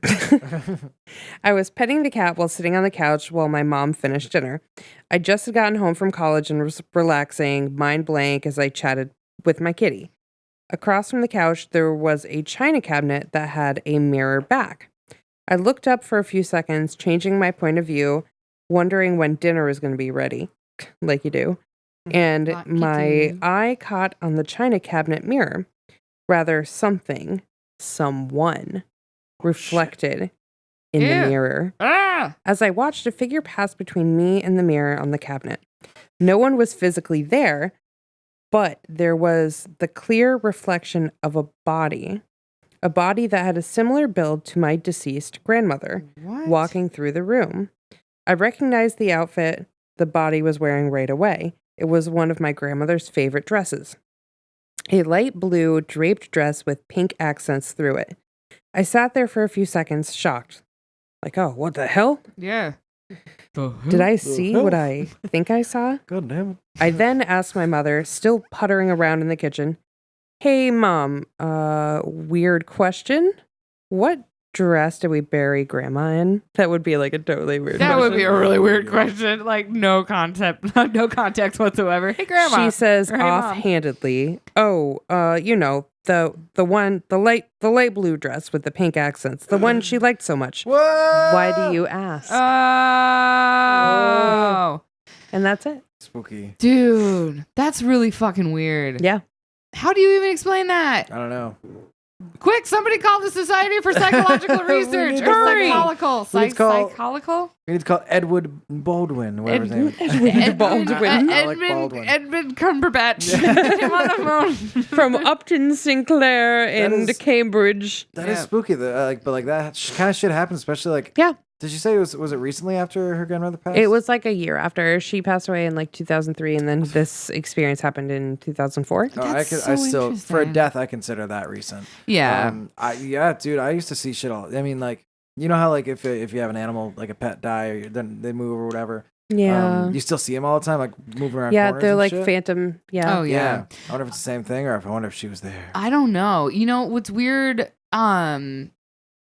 I was petting the cat while sitting on the couch while my mom finished dinner. I just had gotten home from college and was relaxing, mind blank, as I chatted with my kitty. Across from the couch, there was a china cabinet that had a mirror back. I looked up for a few seconds, changing my point of view, wondering when dinner was going to be ready, like you do. And Like you my do. eye caught on the china cabinet mirror. Rather, someone reflected in Ew. the mirror. Ah! As I watched, a figure pass between me and the mirror on the cabinet. No one was physically there, but there was the clear reflection of a body that had a similar build to my deceased grandmother, What? walking through the room. I recognized the outfit the body was wearing right away. It was one of my grandmother's favorite dresses. a light blue draped dress with pink accents through it. I sat there for a few seconds, shocked. Like, oh, what the hell? Yeah. Did I see what I think I saw? God damn it. I then asked my mother, still puttering around in the kitchen, "Hey, Mom, weird question. What dress did we bury Grandma in?" That would be like a totally weird That question. would be a really weird question. Like no context whatsoever. Hey, Grandma. She says Or, "Hey, Mom." offhandedly, "Oh, the light blue dress with the pink accents, the one she liked so much. What? Why do you ask?" Oh. And that's it. Spooky. Dude, that's really fucking weird. Yeah. How do you even explain that? I don't know. Quick, somebody call the Society for Psychological Research. need Or hurry. psychological. We need to call- Psychological? We need to call Edward Baldwin, whatever his name is. Edward Baldwin. I like Baldwin. Edmund Cumberbatch. Get him on the phone. From Upton Sinclair in is- Cambridge. That is Yeah. spooky. But like that kind of shit happens, especially like. Yeah. Did you say it was it recently after her grandmother passed? It was like a year after she passed away in like 2003, and then this experience happened in 2004. Oh, That's I so still for a interesting. death I consider that recent. Yeah. Dude, I used to see shit all. I mean, like you know how like if you have an animal like a pet die or then they move or whatever. Yeah. You still see them all the time, like moving around. Yeah, corners they're and like shit? phantom. Yeah. Oh, yeah. I wonder if it's the same thing or if I wonder if she was there. I don't know. You know what's weird?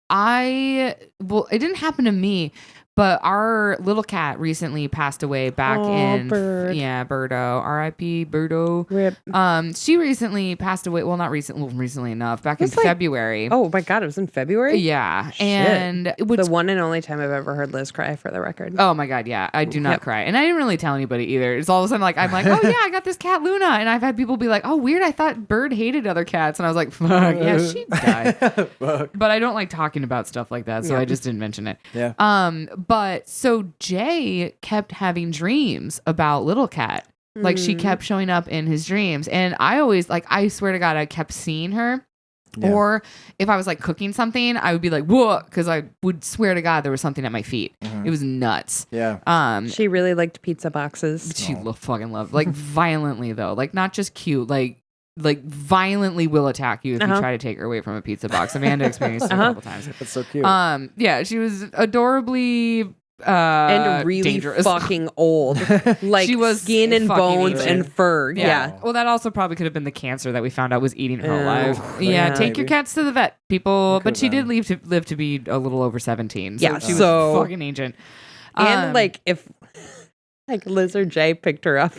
It didn't happen to me, but our little cat recently passed away back Aw, in Bird. Birdo, R.I.P. Birdo. Rip. She recently passed away. Well, not recently enough. Back in It's like- February. Oh my God, it was in February? Yeah, Shit. and The one and only time I've ever heard Liz cry, for the record. oh my God, yeah, I do not Yep. cry, and I didn't really tell anybody either. It's all of a sudden like I'm like, oh yeah, I got this cat Luna, and I've had people be like, oh weird, I thought Bird hated other cats, and I was like, fuck, yeah, she died. Fuck. But I don't like talking about stuff like that, so Yeah. I just didn't mention it. Yeah. But so Jay kept having dreams about Little Cat. Like she kept showing up in his dreams. And I always I swear to God, I kept seeing her. Yeah. Or if I was like cooking something, I would be like, whoa, because I would swear to God there was something at my feet. It was nuts. Yeah. She really liked pizza boxes. She fucking loved like violently though. Like not just cute, like violently will attack you if you try to take her away from a pizza box. Amanda experienced it a couple times. That's so cute. Yeah, she was adorably And really dangerous. fucking old. Like She was skin and fucking bones ancient. and fur. Yeah. Well, that also probably could have been the cancer that we found out was eating her Oh, alive. yeah, Yeah, take your maybe. cats to the vet, people. But could've she did been. live to be a little over 17. Yeah, she was so- fucking ancient. And like if like Liz or Jay picked her up,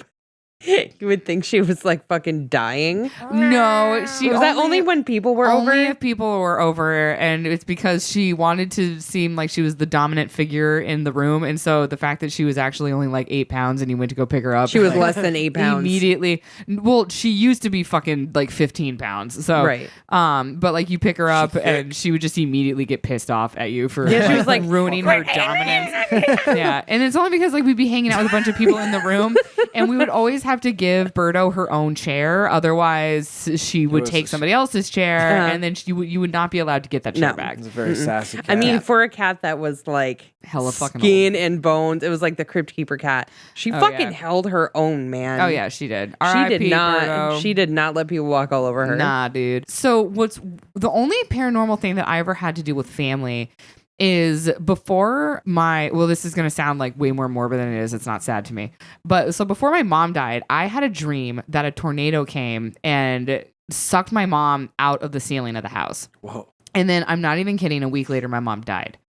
you would think she was like fucking dying. No, she Was that only when people were only over? if people were over, and it's because she wanted to seem like she was the dominant figure in the room, and so the fact that she was actually only like 8 pounds, and you went to go pick her up, She was like, less than 8 pounds. immediately. Well, she used to be fucking like 15 pounds, so Right. But like you pick her up, and she would just immediately get pissed off at you for Yeah, she was like, ruining her dominance. Yeah, and it's only because like we'd be hanging out with a bunch of people in the room, and we would always have to give Birdo her own chair, otherwise she would was take just- somebody else's chair, and then you would not be allowed to get that chair No. back. It's a very sassy cat. I mean, for a cat that was like Hella fucking skin and bones, it was like the Crypt Keeper cat. She Oh, fucking yeah. held her own, man. Oh yeah, she did. She R.I.P. did not. Birdo. She did not let people walk all over her. Nah, dude. So what's the only paranormal thing that I ever had to do with family is before this is going to sound like way more morbid than it is. It's not sad to me. But so before my mom died, I had a dream that a tornado came and sucked my mom out of the ceiling of the house. Whoa. And then I'm not even kidding. A week later, my mom died.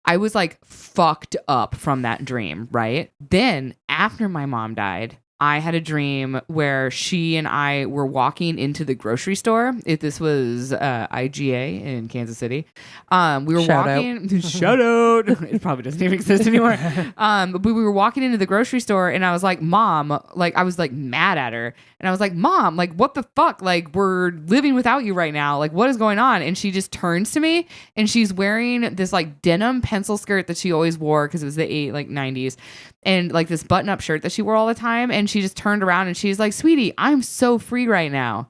I was like fucked up from that dream, right? Then after my mom died, I had a dream where she and I were walking into the grocery store. This was IGA in Kansas City. We were Shout walking. Shout out. It probably doesn't even exist anymore. But we were walking into the grocery store, and I was like, "Mom," like I was like mad at her, and I was like, "Mom, like what the fuck? Like we're living without you right now. Like what is going on?" And she just turns to me, and she's wearing this like denim pencil skirt that she always wore because it was the 90s. And like this button-up shirt that she wore all the time, and she just turned around and she's like, "Sweetie, I'm so free right now."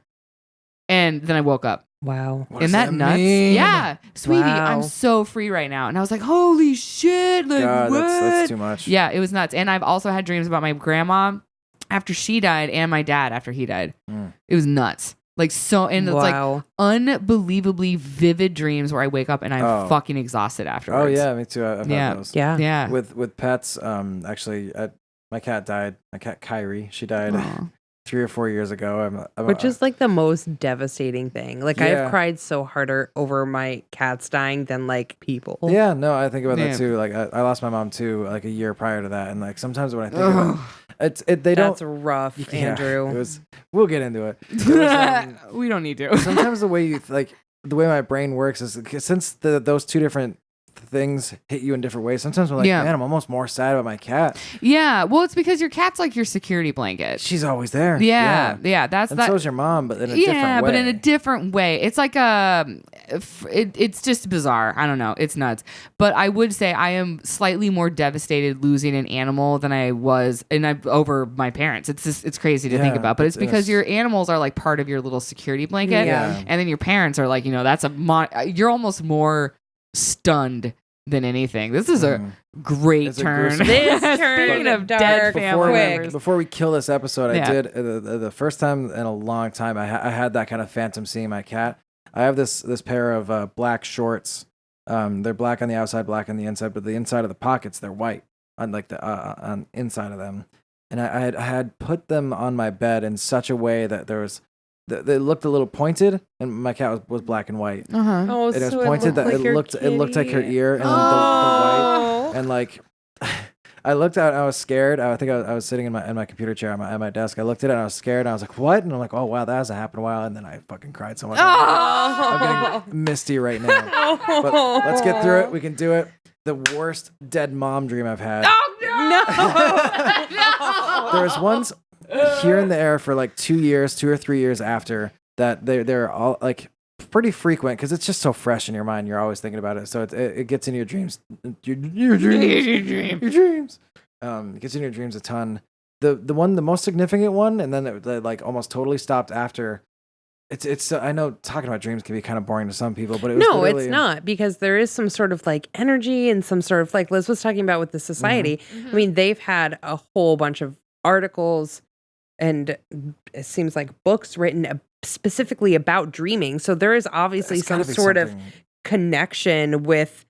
And then I woke up. Wow. What Isn't does that nuts? mean? Yeah, "Sweetie, Wow. I'm so free right now." And I was like, "Holy shit!" Like God, what? that's too much. Yeah, it was nuts. And I've also had dreams about my grandma after she died and my dad after he died. Mm. It was nuts. Like so, and it's like unbelievably vivid dreams where I wake up and I'm fucking exhausted afterwards. Oh yeah, me too. I've had those. Yeah. With pets, actually, my cat died. My cat Kyrie, she died 3 or 4 years ago. Which is like the most devastating thing. Like I've cried so harder over my cats dying than like people. Yeah, no, I think about that too. Like I lost my mom too, like a year prior to that, and like sometimes when I think about it, That's rough, Andrew. We'll get into it. We don't need to. Sometimes the way the way my brain works is since those two different things hit you in different ways. Sometimes I'm like, man, I'm almost more sad about my cat. Yeah, well, it's because your cat's like your security blanket. She's always there. Yeah. That's and that. So is your mom, but in a different way. Yeah, but in a different way. It's like it's just bizarre. I don't know. It's nuts. But I would say I am slightly more devastated losing an animal than I was, over my parents. It's crazy to think about, but it's because your animals are like part of your little security blanket, and then your parents are like, that's you're almost more stunned than anything. This is a great turn. This turn Speaking of dead family members. Before we kill this episode, I did the first time in a long time I had that kind of phantom seeing my cat. I have this pair of black shorts. They're black on the outside, black on the inside, but the inside of the pockets they're white on like the on inside of them. And I had put them on my bed in such a way that they looked a little pointed, and my cat was black and white. Oh, and it was pointed that it looked like her ear, and the white, and like I looked out and I was scared. I think I was sitting in my computer chair at my desk. I looked at it and I was scared. And I was like, "What?" And I'm like, "Oh wow, that hasn't happened in a while." And then I fucking cried so much. I'm getting misty right now. But let's get through it. We can do it. The worst dead mom dream I've had. Oh no! There was ones here in the air for like 2 or 3 years after that. They're all like pretty frequent because it's just so fresh in your mind. You're always thinking about it, so it gets into your dreams. Your dreams. It gets in your dreams a ton. The most significant one, and then it like almost totally stopped after. It's I know talking about dreams can be kind of boring to some people, but it was it's not, because there is some sort of like energy and some sort of like Liz was talking about with the society. I mean, they've had a whole bunch of articles and it seems like books written specifically about dreaming. So there is obviously some sort of connection with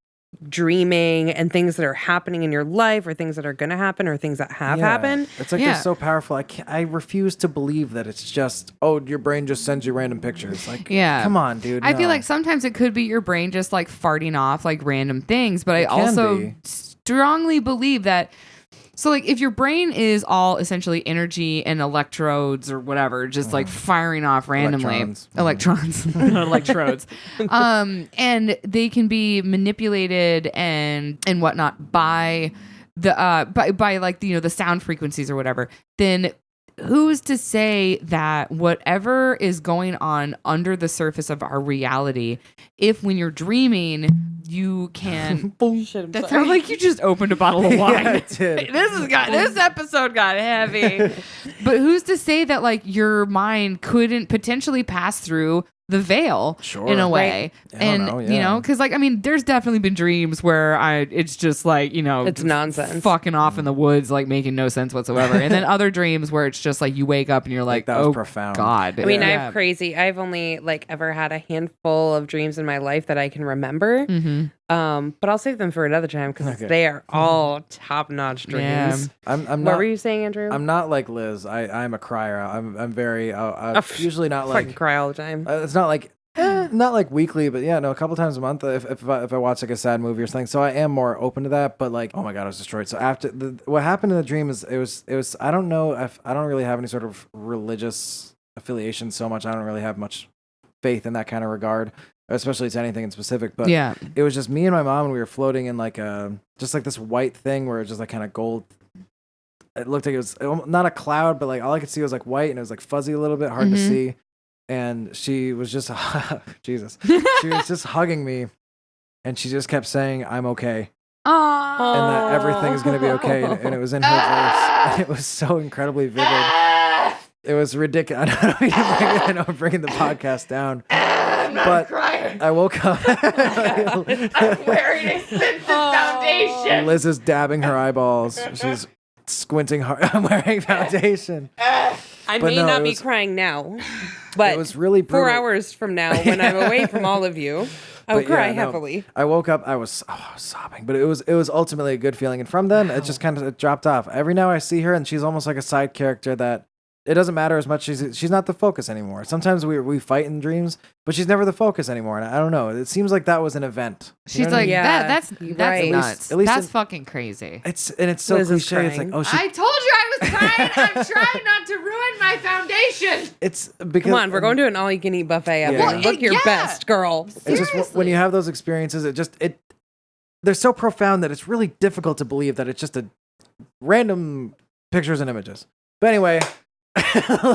dreaming and things that are happening in your life or things that are going to happen or things that have happened. It's like they're so powerful. I refuse to believe that it's just, your brain just sends you random pictures. Like, come on, dude. I feel like sometimes it could be your brain just like farting off like random things, but I also strongly believe that. So like if your brain is all essentially energy and electrodes or whatever, just like firing off randomly, electrons, not electrodes, and they can be manipulated and whatnot by the by like the sound frequencies or whatever, then who's to say that whatever is going on under the surface of our reality, if when you're dreaming you can that sounds like you just opened a bottle of wine. Yeah, it did. This episode got heavy. But who's to say that like your mind couldn't potentially pass through the veil in a way? And because like I mean there's definitely been dreams where it's just like it's nonsense, fucking off in the woods, like making no sense whatsoever. And then other dreams where it's just like you wake up and you're like that was profound. God. I mean I've only like ever had a handful of dreams in my life that I can remember. But I'll save them for another time because they are all top-notch dreams. I'm what not, were you saying, Andrew? I'm not like Liz. I'm a crier. I'm very usually not like cry all the time. It's not like weekly, but a couple times a month if I watch like a sad movie or something. So I am more open to that. But like, oh my God, I was destroyed. So after what happened in the dream is it was I don't know if I don't really have any sort of religious affiliation so much. I don't really have much faith in that kind of regard, especially to anything in specific. But it was just me and my mom, and we were floating in like just like this white thing where it was just like kind of gold. It looked like it was not a cloud, but like all I could see was like white, and it was like fuzzy a little bit, hard to see. And she was just Jesus. She was just hugging me, and she just kept saying, "I'm okay." And that everything is going to be okay. And it was in her voice. And it was so incredibly vivid. It was ridiculous. I know I'm bringing the podcast down. But I woke up. I'm wearing expensive foundation. Liz is dabbing her eyeballs. She's squinting hard. I'm wearing foundation. I But may no, not it be was- crying now, but It was really 4 brutal. hours from now, when I'm away from all of you, I'll But yeah, cry no, heavily. I woke up. I was sobbing, but it was ultimately a good feeling. And from then, it just kind of dropped off. Every now I see her, and she's almost like a side character that it doesn't matter as much. She's not the focus anymore. Sometimes we fight in dreams, but she's never the focus anymore. And I don't know. It seems like that was an event. You She's know what I like, mean? Yeah, that's you're that's right. nuts. At least That's in- fucking crazy. it's so Liz is cliche. It's like, crying. oh, she. I told you I was crying. I'm trying not to ruin my foundation. It's because Come on, we're going to an all-you-can-eat buffet. Evan. Well, Look your yeah. best, girl. It's just when you have those experiences, they're so profound that it's really difficult to believe that it's just a random pictures and images. But anyway,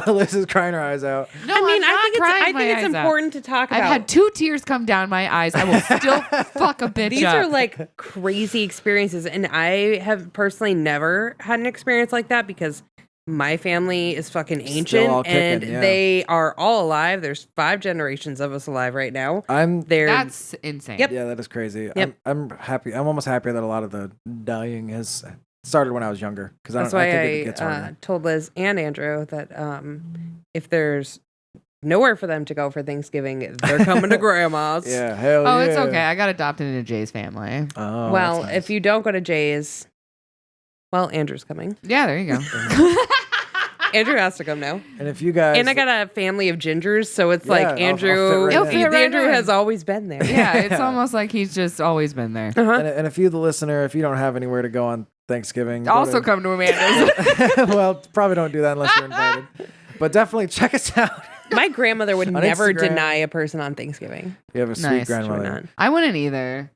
Liz is crying her eyes out. No, I mean, I'm not I crying my think it's eyes out. important to talk about. I've had 2 tears come down my eyes. I will still fuck a bitch These up. are like crazy experiences, and I have personally never had an experience like that because my family is fucking ancient all kicking, and yeah. they are all alive. There's 5 generations of us alive right now. That's insane. Yep. Yeah, that is crazy. Yep. I'm happy. I'm almost happier that a lot of the dying has started when I was younger because That's I think why it gets harder. I told Liz and Andrew that if there's nowhere for them to go for Thanksgiving, they're coming to grandma's. Yeah, hell Oh, yeah. it's okay. I got adopted into Jay's family. Oh, Well, that's nice. if you don't go to Jay's, well, Andrew's coming. Yeah, there you go. Andrew has to come now. and if you guys And I got a family of gingers, so it's Yeah, like I'll fit Andrew. right He'll in. fit right Andrew in. has always been there. Yeah, it's almost like he's just always been there. Uh-huh. and if you the listener, if you don't have anywhere to go on Thanksgiving, go Also to- come to Amanda's. well, probably don't do that unless you're invited. But definitely check us out. My grandmother would On never Instagram. deny a person on Thanksgiving. You have a sweet Nice. Sure grandmother. not. I wouldn't either.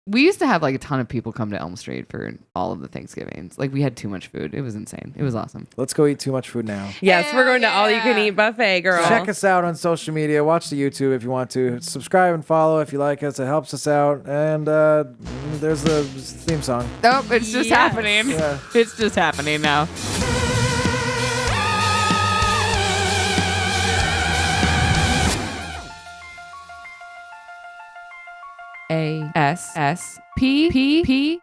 We used to have like a ton of people come to Elm Street for all of the Thanksgivings. Like we had too much food. It was insane. It was awesome. Let's go eat too much food now. Yes, Hell we're going to all you can yeah. eat buffet, girl. Check us out on social media. Watch the YouTube if you want to. Subscribe and follow if you like us. It helps us out. And there's the theme song. Oh, it's just Yes. happening. Yeah. It's just happening now. ASSPPP